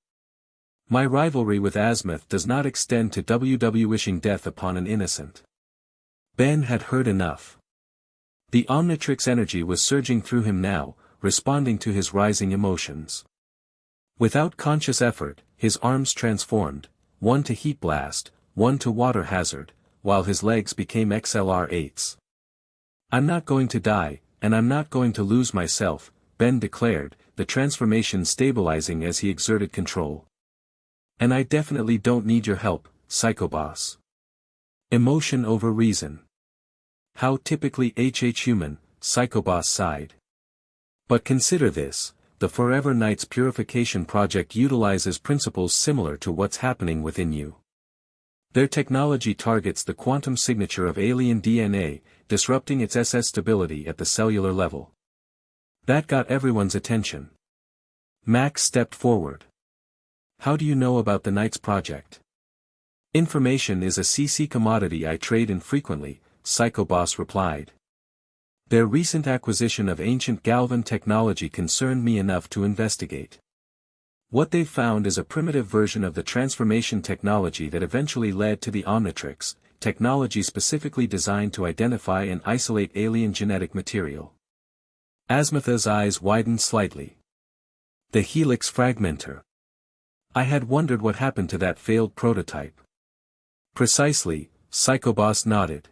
My rivalry with Asmith does not extend to wishing death upon an innocent. Ben had heard enough. The Omnitrix energy was surging through him now, responding to his rising emotions. Without conscious effort, his arms transformed, one to heat blast, one to water hazard, while his legs became XLR-8s. I'm not going to die, and I'm not going to lose myself, Ben declared, the transformation stabilizing as he exerted control. And I definitely don't need your help, Psychoboss. Emotion over reason. How typically human, Psychoboss sighed. But consider this, the Forever Knights Purification Project utilizes principles similar to what's happening within you. Their technology targets the quantum signature of alien DNA, disrupting its SS stability at the cellular level. That got everyone's attention. Max stepped forward. How do you know about the Knights Project? Information is a CC commodity I trade in frequently, Psychoboss replied. Their recent acquisition of ancient Galvan technology concerned me enough to investigate. What they've found is a primitive version of the transformation technology that eventually led to the Omnitrix, technology specifically designed to identify and isolate alien genetic material. Asmitha's eyes widened slightly. The Helix Fragmenter. I had wondered what happened to that failed prototype. Precisely, Psychoboss nodded.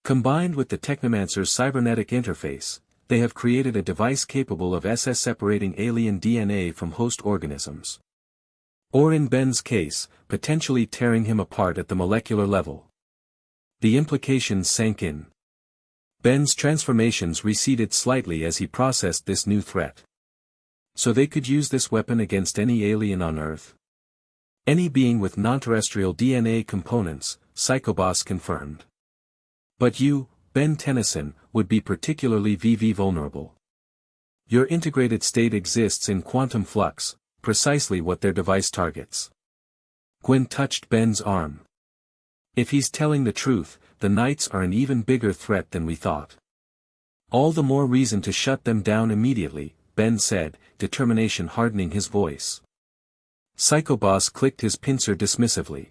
Combined with the Technomancer's cybernetic interface, they have created a device capable of separating alien DNA from host organisms. Or in Ben's case, potentially tearing him apart at the molecular level. The implications sank in. Ben's transformations receded slightly as he processed this new threat. So they could use this weapon against any alien on Earth? Any being with non-terrestrial DNA components, Psychoboss confirmed. But you, Ben Tennyson, would be particularly vulnerable. Your integrated state exists in quantum flux, precisely what their device targets. Gwen touched Ben's arm. If he's telling the truth, the Knights are an even bigger threat than we thought. All the more reason to shut them down immediately, Ben said, determination hardening his voice. Psychoboss clicked his pincer dismissively.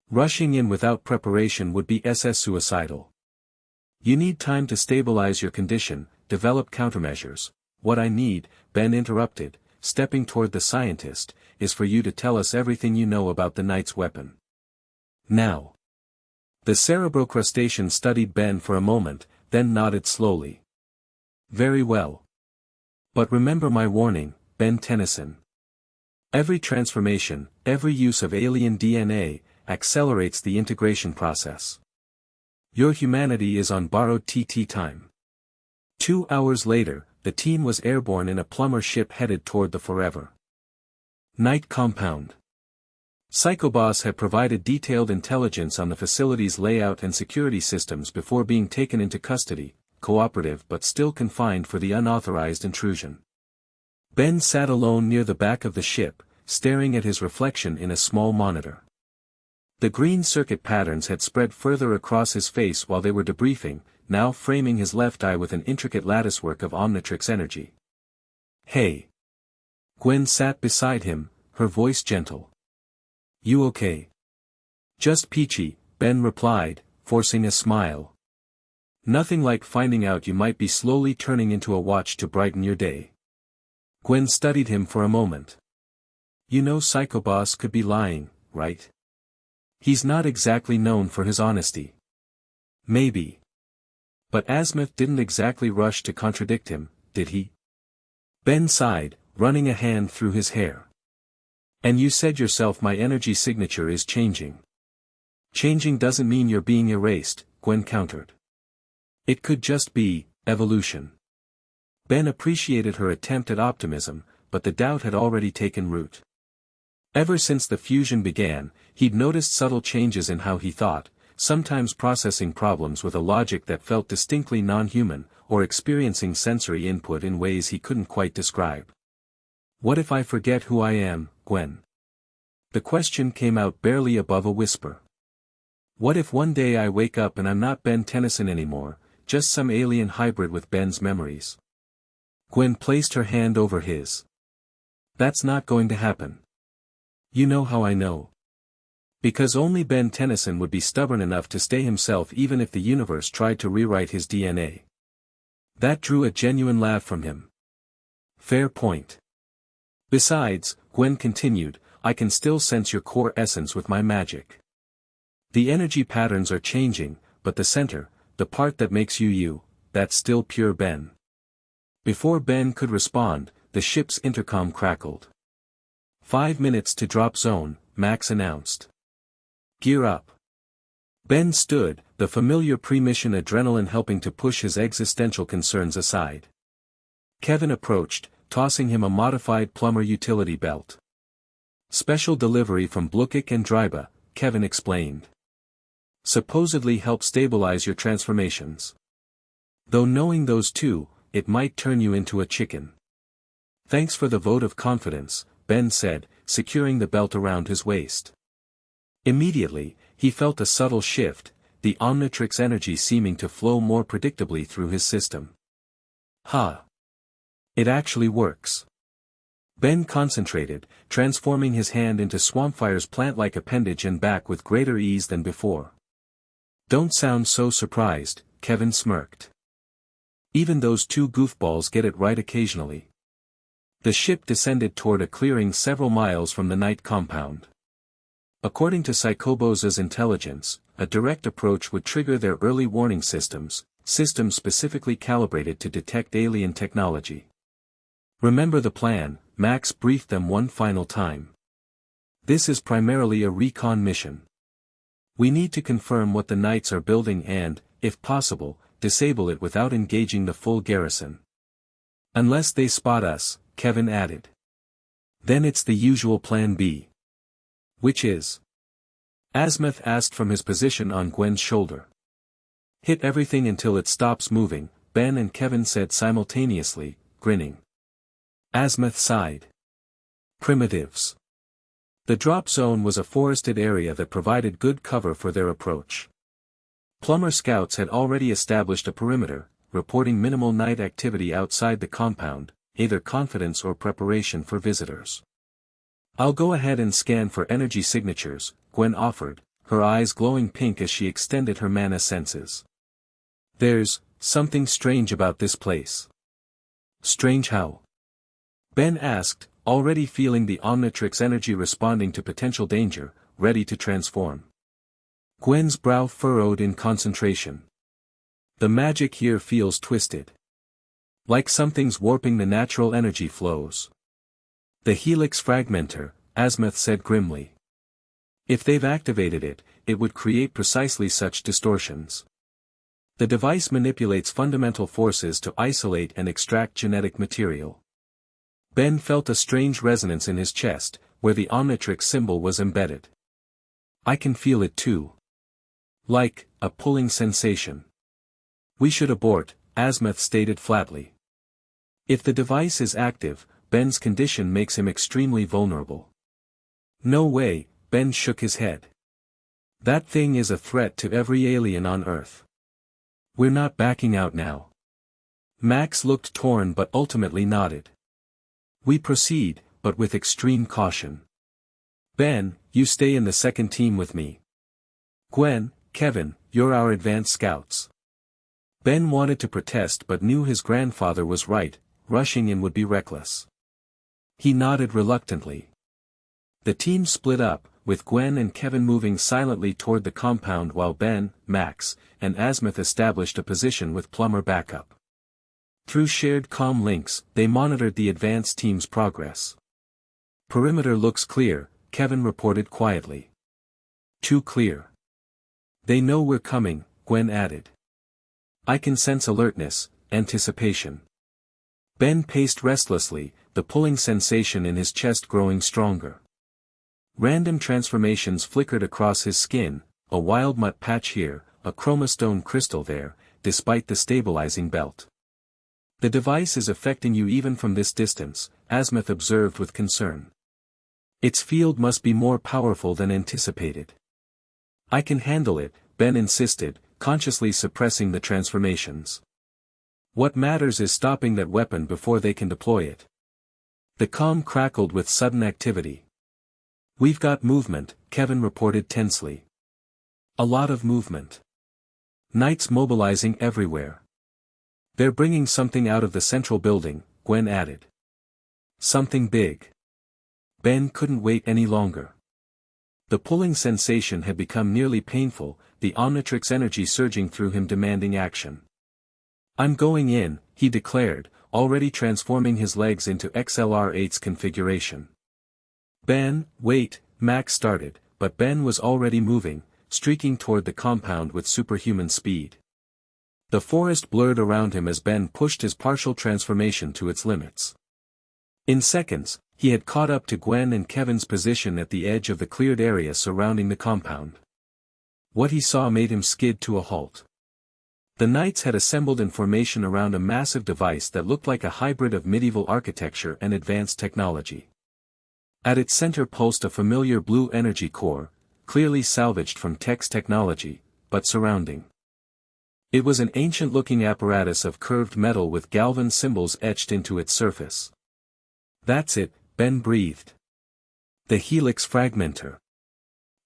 Rushing in without preparation would be suicidal. You need time to stabilize your condition, develop countermeasures. What I need, Ben interrupted, stepping toward the scientist, is for you to tell us everything you know about the Knight's weapon. Now. The cerebrocrustacean studied Ben for a moment, then nodded slowly. Very well. But remember my warning, Ben Tennyson. Every transformation, every use of alien DNA, accelerates the integration process. Your humanity is on borrowed TT time. 2 hours later, the team was airborne in a plumber ship headed toward the Forever Knight compound. Psychoboss had provided detailed intelligence on the facility's layout and security systems before being taken into custody, cooperative but still confined for the unauthorized intrusion. Ben sat alone near the back of the ship, staring at his reflection in a small monitor. The green circuit patterns had spread further across his face while they were debriefing, now framing his left eye with an intricate latticework of Omnitrix energy. Hey. Gwen sat beside him, her voice gentle. You okay? Just peachy, Ben replied, forcing a smile. Nothing like finding out you might be slowly turning into a watch to brighten your day. Gwen studied him for a moment. You know Psychoboss could be lying, right? He's not exactly known for his honesty. Maybe. But Asmith didn't exactly rush to contradict him, did he? Ben sighed, running a hand through his hair. And you said yourself my energy signature is changing. Changing doesn't mean you're being erased, Gwen countered. It could just be evolution. Ben appreciated her attempt at optimism, but the doubt had already taken root. Ever since the fusion began, he'd noticed subtle changes in how he thought, sometimes processing problems with a logic that felt distinctly non-human, or experiencing sensory input in ways he couldn't quite describe. "What if I forget who I am, Gwen?" The question came out barely above a whisper. "What if one day I wake up and I'm not Ben Tennyson anymore, just some alien hybrid with Ben's memories?" Gwen placed her hand over his. "That's not going to happen. You know how I know. Because only Ben Tennyson would be stubborn enough to stay himself even if the universe tried to rewrite his DNA." That drew a genuine laugh from him. "Fair point. Besides," Gwen continued, "I can still sense your core essence with my magic. The energy patterns are changing, but the center, the part that makes you you, that's still pure Ben." Before Ben could respond, the ship's intercom crackled. "5 minutes to drop zone," Max announced. "Gear up." Ben stood, the familiar pre-mission adrenaline helping to push his existential concerns aside. Kevin approached, tossing him a modified plumber utility belt. "Special delivery from Blukik and Dryba," Kevin explained. "Supposedly help stabilize your transformations. Though knowing those two, it might turn you into a chicken." "Thanks for the vote of confidence," Ben said, securing the belt around his waist. Immediately, he felt a subtle shift, the Omnitrix energy seeming to flow more predictably through his system. "Ha! It actually works." Ben concentrated, transforming his hand into Swampfire's plant-like appendage and back with greater ease than before. "Don't sound so surprised," Kevin smirked. "Even those two goofballs get it right occasionally." The ship descended toward a clearing several miles from the night compound. According to Psychobos's intelligence, a direct approach would trigger their early warning systems specifically calibrated to detect alien technology. "Remember the plan," Max briefed them one final time. "This is primarily a recon mission. We need to confirm what the Knights are building and, if possible, disable it without engaging the full garrison. Unless they spot us," Kevin added. "Then it's the usual plan B." "Which is?" Azimuth asked from his position on Gwen's shoulder. "Hit everything until it stops moving," Ben and Kevin said simultaneously, grinning. Azimuth sighed. Primitives. The drop zone was a forested area that provided good cover for their approach. Plumber scouts had already established a perimeter, reporting minimal night activity outside the compound, either confidence or preparation for visitors. "I'll go ahead and scan for energy signatures," Gwen offered, her eyes glowing pink as she extended her mana senses. "There's something strange about this place." "Strange how?" Ben asked, already feeling the Omnitrix energy responding to potential danger, ready to transform. Gwen's brow furrowed in concentration. "The magic here feels twisted. Like something's warping the natural energy flows." "The Helix Fragmenter," Azimuth said grimly. "If they've activated it, it would create precisely such distortions. The device manipulates fundamental forces to isolate and extract genetic material." Ben felt a strange resonance in his chest, where the Omnitrix symbol was embedded. "I can feel it too. Like a pulling sensation." "We should abort," Azimuth stated flatly. "If the device is active, Ben's condition makes him extremely vulnerable." "No way," Ben shook his head. "That thing is a threat to every alien on Earth. We're not backing out now." Max looked torn but ultimately nodded. "We proceed, but with extreme caution. Ben, you stay in the second team with me. Gwen, Kevin, you're our advanced scouts." Ben wanted to protest but knew his grandfather was right, rushing in would be reckless. He nodded reluctantly. The team split up, with Gwen and Kevin moving silently toward the compound while Ben, Max, and Azimuth established a position with Plumber backup. Through shared comm links, they monitored the advance team's progress. "Perimeter looks clear," Kevin reported quietly. "Too clear. They know we're coming," Gwen added. "I can sense alertness, anticipation." Ben paced restlessly, the pulling sensation in his chest growing stronger. Random transformations flickered across his skin, a wild mutt patch here, a chromastone crystal there, despite the stabilizing belt. The device is affecting you even from this distance, Asmith observed with concern. Its field must be more powerful than anticipated. I can handle it, Ben insisted, consciously suppressing the transformations. What matters is stopping that weapon before they can deploy it. The comm crackled with sudden activity. We've got movement, Kevin reported tensely. A lot of movement. Knights mobilizing everywhere. They're bringing something out of the central building, Gwen added. Something big. Ben couldn't wait any longer. The pulling sensation had become nearly painful, the Omnitrix energy surging through him demanding action. I'm going in, he declared, already transforming his legs into XLR-8's configuration. Ben, wait, Max started, but Ben was already moving, streaking toward the compound with superhuman speed. The forest blurred around him as Ben pushed his partial transformation to its limits. In seconds, he had caught up to Gwen and Kevin's position at the edge of the cleared area surrounding the compound. What he saw made him skid to a halt. The knights had assembled in formation around a massive device that looked like a hybrid of medieval architecture and advanced technology. At its center pulsed a familiar blue energy core, clearly salvaged from Tech's technology, but surrounding. It was an ancient-looking apparatus of curved metal with galvan symbols etched into its surface. That's it, Ben breathed. The Helix Fragmenter.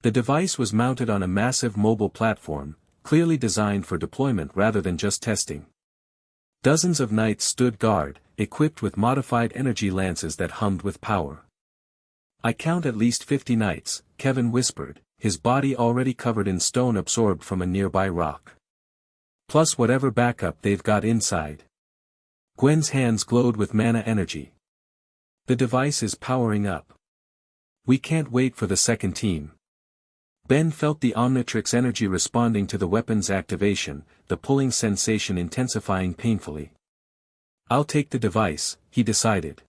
The device was mounted on a massive mobile platform, clearly designed for deployment rather than just testing. Dozens of knights stood guard, equipped with modified energy lances that hummed with power. I count at least 50 knights, Kevin whispered, his body already covered in stone absorbed from a nearby rock. Plus whatever backup they've got inside. Gwen's hands glowed with mana energy. The device is powering up. We can't wait for the second team. Ben felt the Omnitrix energy responding to the weapon's activation, the pulling sensation intensifying painfully. I'll take the device, he decided.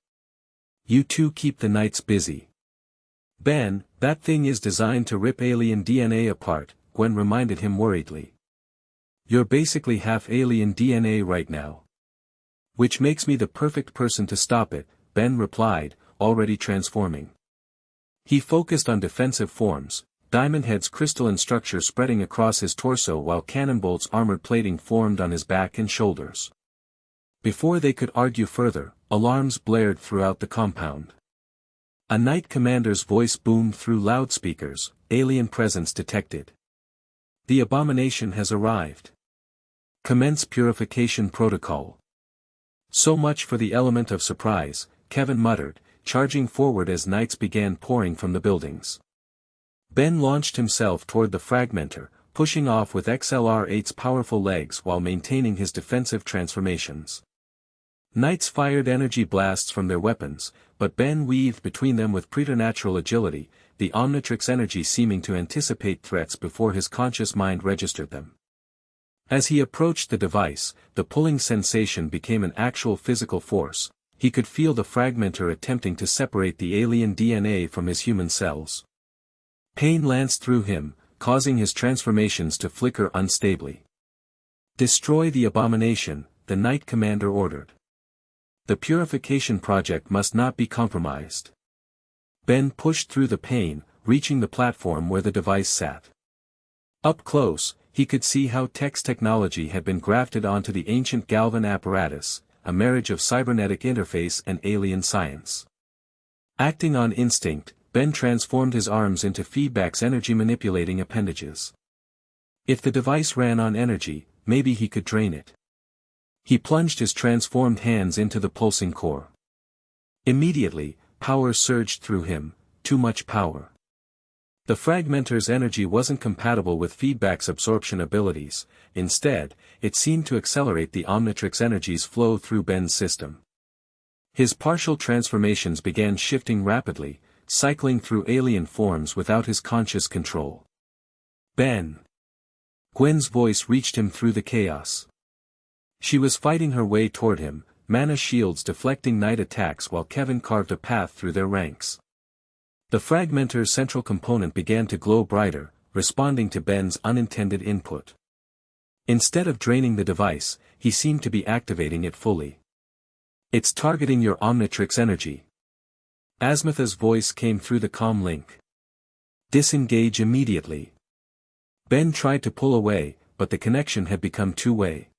You two keep the knights busy. Ben, that thing is designed to rip alien DNA apart, Gwen reminded him worriedly. You're basically half alien DNA right now. Which makes me the perfect person to stop it, Ben replied, already transforming. He focused on defensive forms, Diamond Head's crystalline structure spreading across his torso while Cannonbolt's armored plating formed on his back and shoulders. Before they could argue further, alarms blared throughout the compound. A Knight Commander's voice boomed through loudspeakers, alien presence detected. The abomination has arrived. Commence purification protocol. So much for the element of surprise, Kevin muttered, charging forward as knights began pouring from the buildings. Ben launched himself toward the fragmenter, pushing off with XLR-8's powerful legs while maintaining his defensive transformations. Knights fired energy blasts from their weapons, but Ben weaved between them with preternatural agility, the Omnitrix energy seeming to anticipate threats before his conscious mind registered them. As he approached the device, the pulling sensation became an actual physical force. He could feel the fragmenter attempting to separate the alien DNA from his human cells. Pain lanced through him, causing his transformations to flicker unstably. Destroy the abomination, the Knight Commander ordered. The purification project must not be compromised. Ben pushed through the pain, reaching the platform where the device sat. Up close, he could see how Tech's technology had been grafted onto the ancient Galvan apparatus, a marriage of cybernetic interface and alien science. Acting on instinct, Ben transformed his arms into feedback's energy-manipulating appendages. If the device ran on energy, maybe he could drain it. He plunged his transformed hands into the pulsing core. Immediately, power surged through him, too much power. The fragmenter's energy wasn't compatible with feedback's absorption abilities, instead, it seemed to accelerate the Omnitrix energy's flow through Ben's system. His partial transformations began shifting rapidly, cycling through alien forms without his conscious control. Ben! Gwen's voice reached him through the chaos. She was fighting her way toward him, mana shields deflecting Knight attacks while Kevin carved a path through their ranks. The fragmenter's central component began to glow brighter, responding to Ben's unintended input. Instead of draining the device, he seemed to be activating it fully. "It's targeting your Omnitrix energy." Asmitha's voice came through the comm link. "Disengage immediately." Ben tried to pull away, but the connection had become two-way.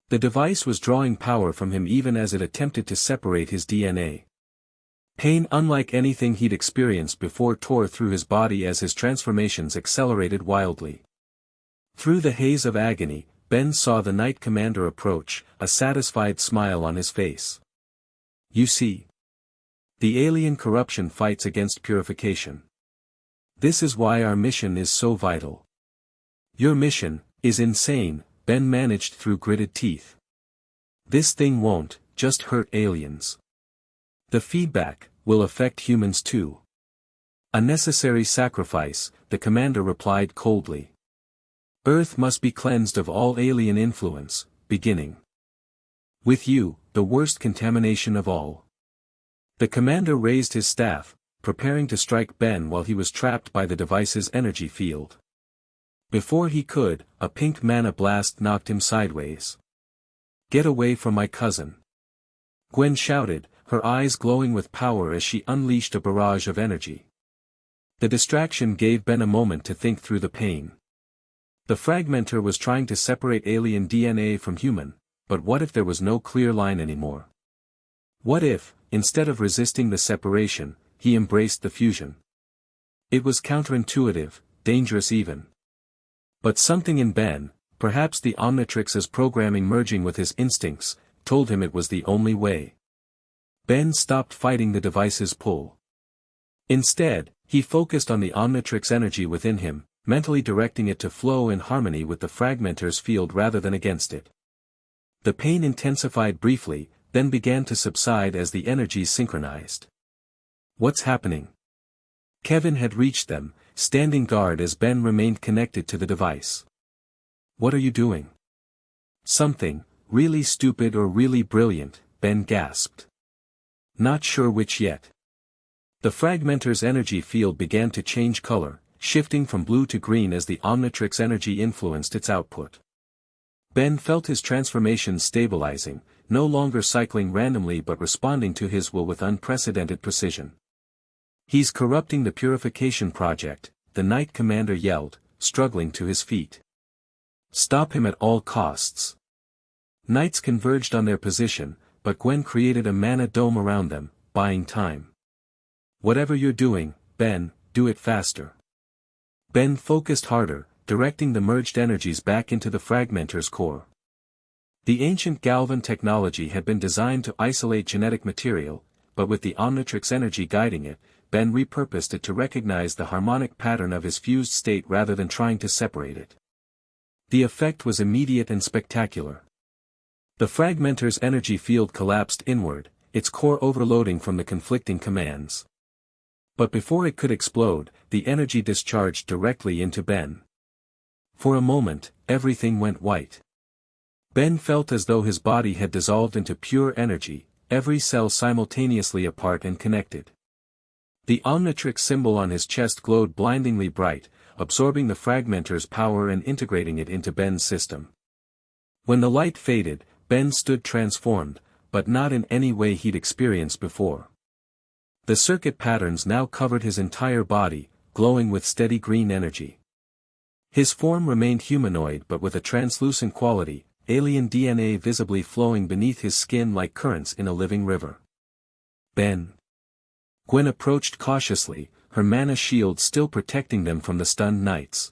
The device was drawing power from him even as it attempted to separate his DNA. Pain unlike anything he'd experienced before tore through his body as his transformations accelerated wildly. Through the haze of agony, Ben saw the Knight Commander approach, a satisfied smile on his face. "You see? The alien corruption fights against purification. This is why our mission is so vital." "Your mission is insane," Ben managed through gritted teeth. "This thing won't just hurt aliens. The feedback will affect humans too." "A necessary sacrifice," the commander replied coldly. "Earth must be cleansed of all alien influence, beginning with you, the worst contamination of all." The commander raised his staff, preparing to strike Ben while he was trapped by the device's energy field. Before he could, a pink mana blast knocked him sideways. "Get away from my cousin!" Gwen shouted, her eyes glowing with power as she unleashed a barrage of energy. The distraction gave Ben a moment to think through the pain. The fragmenter was trying to separate alien DNA from human, but what if there was no clear line anymore? What if, instead of resisting the separation, he embraced the fusion? It was counterintuitive, dangerous even. But something in Ben, perhaps the Omnitrix's programming merging with his instincts, told him it was the only way. Ben stopped fighting the device's pull. Instead, he focused on the Omnitrix energy within him, mentally directing it to flow in harmony with the fragmenter's field rather than against it. The pain intensified briefly, then began to subside as the energies synchronized. "What's happening?" Kevin had reached them, standing guard as Ben remained connected to the device. "What are you doing?" "Something, really stupid or really brilliant," Ben gasped. "Not sure which yet." The fragmenter's energy field began to change color, shifting from blue to green as the Omnitrix energy influenced its output. Ben felt his transformation stabilizing, no longer cycling randomly but responding to his will with unprecedented precision. "He's corrupting the purification project," the Knight Commander yelled, struggling to his feet. "Stop him at all costs." Knights converged on their position, but Gwen created a mana dome around them, buying time. "Whatever you're doing, Ben, do it faster." Ben focused harder, directing the merged energies back into the fragmenter's core. The ancient Galvan technology had been designed to isolate genetic material, but with the Omnitrix energy guiding it, Ben repurposed it to recognize the harmonic pattern of his fused state rather than trying to separate it. The effect was immediate and spectacular. The fragmenter's energy field collapsed inward, its core overloading from the conflicting commands. But before it could explode, the energy discharged directly into Ben. For a moment, everything went white. Ben felt as though his body had dissolved into pure energy, every cell simultaneously apart and connected. The Omnitrix symbol on his chest glowed blindingly bright, absorbing the fragmenter's power and integrating it into Ben's system. When the light faded, Ben stood transformed, but not in any way he'd experienced before. The circuit patterns now covered his entire body, glowing with steady green energy. His form remained humanoid but with a translucent quality, alien DNA visibly flowing beneath his skin like currents in a living river. "Ben." Gwen approached cautiously, her mana shield still protecting them from the stunned knights.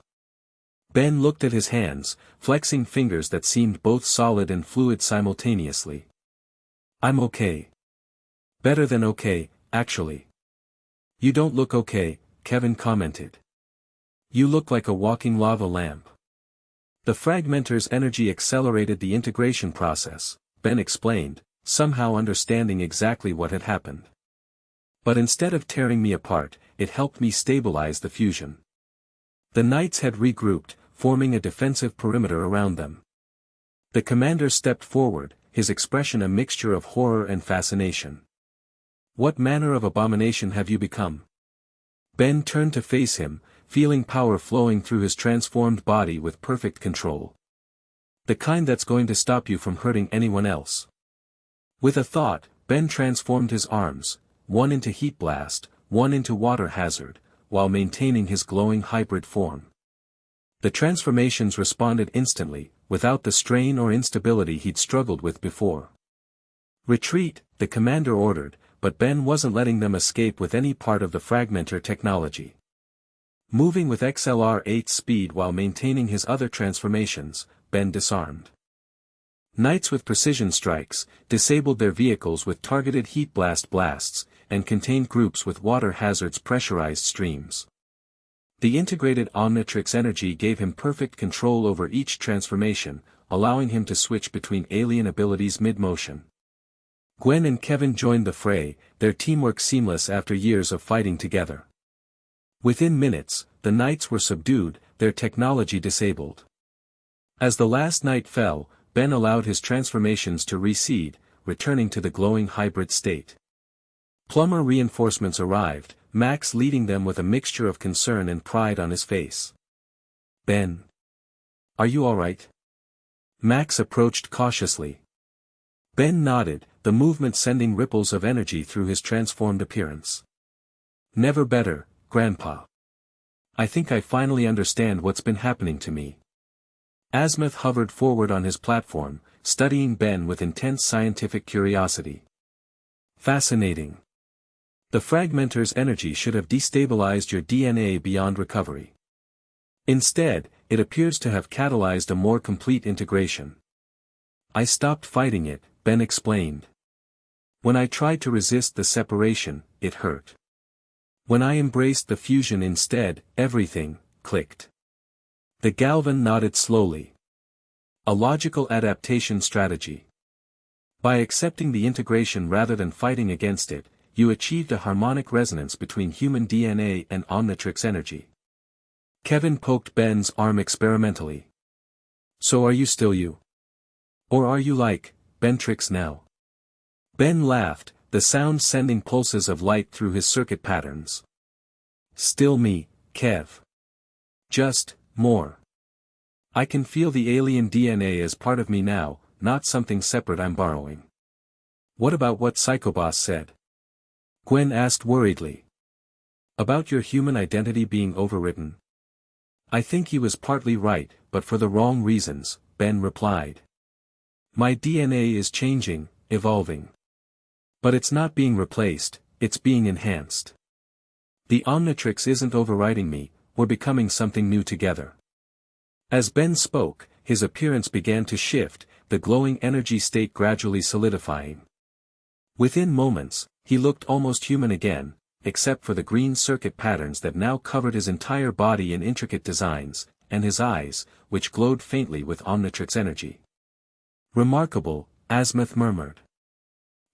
Ben looked at his hands, flexing fingers that seemed both solid and fluid simultaneously. "I'm okay. Better than okay, actually." "You don't look okay," Kevin commented. "You look like a walking lava lamp." The fragmenter's energy accelerated the integration process, Ben explained, somehow understanding exactly what had happened. "But instead of tearing me apart, it helped me stabilize the fusion." The knights had regrouped, forming a defensive perimeter around them. The commander stepped forward, his expression a mixture of horror and fascination. "What manner of abomination have you become?" Ben turned to face him, feeling power flowing through his transformed body with perfect control. "The kind that's going to stop you from hurting anyone else." With a thought, Ben transformed his arms, one into heat blast, one into water hazard, while maintaining his glowing hybrid form. The transformations responded instantly, without the strain or instability he'd struggled with before. "Retreat," the commander ordered, but Ben wasn't letting them escape with any part of the fragmenter technology. Moving with XLR-8 speed while maintaining his other transformations, Ben disarmed. Knights with precision strikes, disabled their vehicles with targeted heat blasts, and contained groups with water hazards pressurized streams. The integrated Omnitrix energy gave him perfect control over each transformation, allowing him to switch between alien abilities mid-motion. Gwen and Kevin joined the fray, their teamwork seamless after years of fighting together. Within minutes, the Knights were subdued, their technology disabled. As the last Knight fell, Ben allowed his transformations to recede, returning to the glowing hybrid state. Plumber reinforcements arrived, Max leading them with a mixture of concern and pride on his face. "Ben. Are you alright?" Max approached cautiously. Ben nodded, the movement sending ripples of energy through his transformed appearance. "Never better, Grandpa. I think I finally understand what's been happening to me." Azimuth hovered forward on his platform, studying Ben with intense scientific curiosity. "Fascinating. The fragmenter's energy should have destabilized your DNA beyond recovery. Instead, it appears to have catalyzed a more complete integration." "I stopped fighting it," Ben explained. "When I tried to resist the separation, it hurt. When I embraced the fusion instead, everything clicked." The Galvan nodded slowly. "A logical adaptation strategy. By accepting the integration rather than fighting against it, you achieved a harmonic resonance between human DNA and Omnitrix energy." Kevin poked Ben's arm experimentally. "So are you still you? Or are you like Bentrix now?" Ben laughed, the sound sending pulses of light through his circuit patterns. "Still me, Kev. Just more. I can feel the alien DNA as part of me now, not something separate I'm borrowing." "What about what Psychoboss said?" Gwen asked worriedly. "About your human identity being overwritten?" "I think he was partly right, but for the wrong reasons," Ben replied. "My DNA is changing, evolving. But it's not being replaced, it's being enhanced. The Omnitrix isn't overriding me, we're becoming something new together." As Ben spoke, his appearance began to shift, the glowing energy state gradually solidifying. Within moments, he looked almost human again, except for the green circuit patterns that now covered his entire body in intricate designs, and his eyes, which glowed faintly with Omnitrix energy. "Remarkable," Azimuth murmured.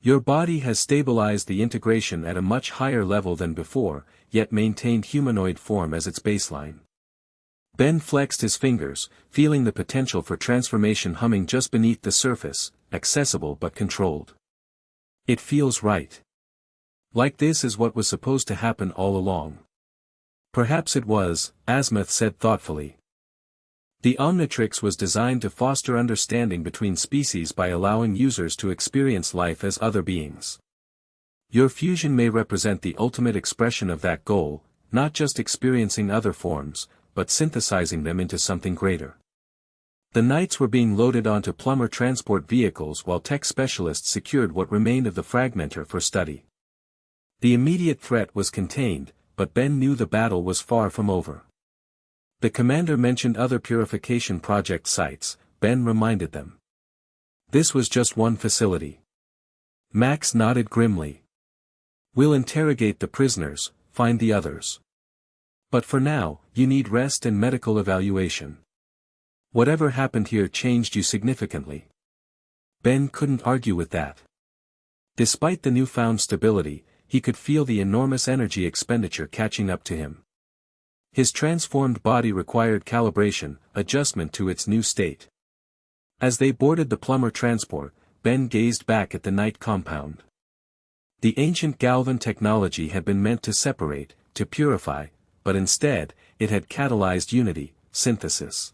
"Your body has stabilized the integration at a much higher level than before, yet maintained humanoid form as its baseline." Ben flexed his fingers, feeling the potential for transformation humming just beneath the surface, accessible but controlled. "It feels right. Like this is what was supposed to happen all along." "Perhaps it was," Azimuth said thoughtfully. "The Omnitrix was designed to foster understanding between species by allowing users to experience life as other beings. Your fusion may represent the ultimate expression of that goal, not just experiencing other forms, but synthesizing them into something greater." The Knights were being loaded onto plumber transport vehicles while tech specialists secured what remained of the fragmenter for study. The immediate threat was contained, but Ben knew the battle was far from over. The commander mentioned other purification project sites, Ben reminded them. This was just one facility. Max nodded grimly. "We'll interrogate the prisoners, find the others. But for now, you need rest and medical evaluation. Whatever happened here changed you significantly." Ben couldn't argue with that. Despite the newfound stability, he could feel the enormous energy expenditure catching up to him. His transformed body required calibration, adjustment to its new state. As they boarded the plumber transport, Ben gazed back at the night compound. The ancient Galvan technology had been meant to separate, to purify, but instead, it had catalyzed unity, synthesis.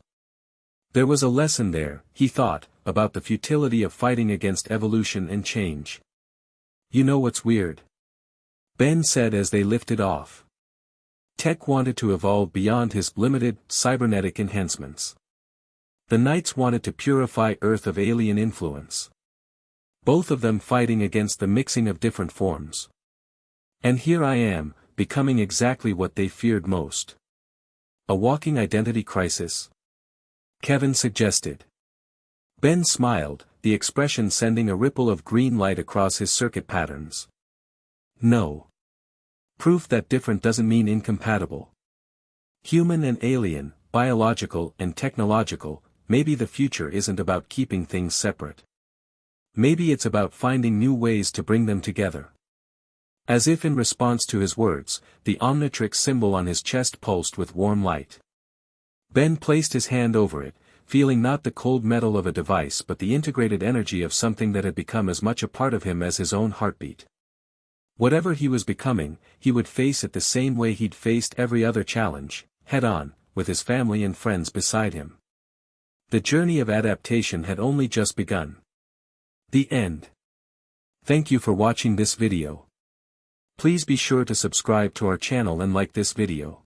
There was a lesson there, he thought, about the futility of fighting against evolution and change. You know what's weird? Ben said as they lifted off. Tech wanted to evolve beyond his limited, cybernetic enhancements. The Knights wanted to purify Earth of alien influence. Both of them fighting against the mixing of different forms. And here I am, becoming exactly what they feared most. A walking identity crisis? Kevin suggested. Ben smiled, the expression sending a ripple of green light across his circuit patterns. No. Proof that different doesn't mean incompatible. Human and alien, biological and technological, maybe the future isn't about keeping things separate. Maybe it's about finding new ways to bring them together. As if in response to his words, the Omnitrix symbol on his chest pulsed with warm light. Ben placed his hand over it, feeling not the cold metal of a device but the integrated energy of something that had become as much a part of him as his own heartbeat. Whatever he was becoming, he would face it the same way he'd faced every other challenge, head-on, with his family and friends beside him. The journey of adaptation had only just begun. The end. Thank you for watching this video. Please be sure to subscribe to our channel and like this video.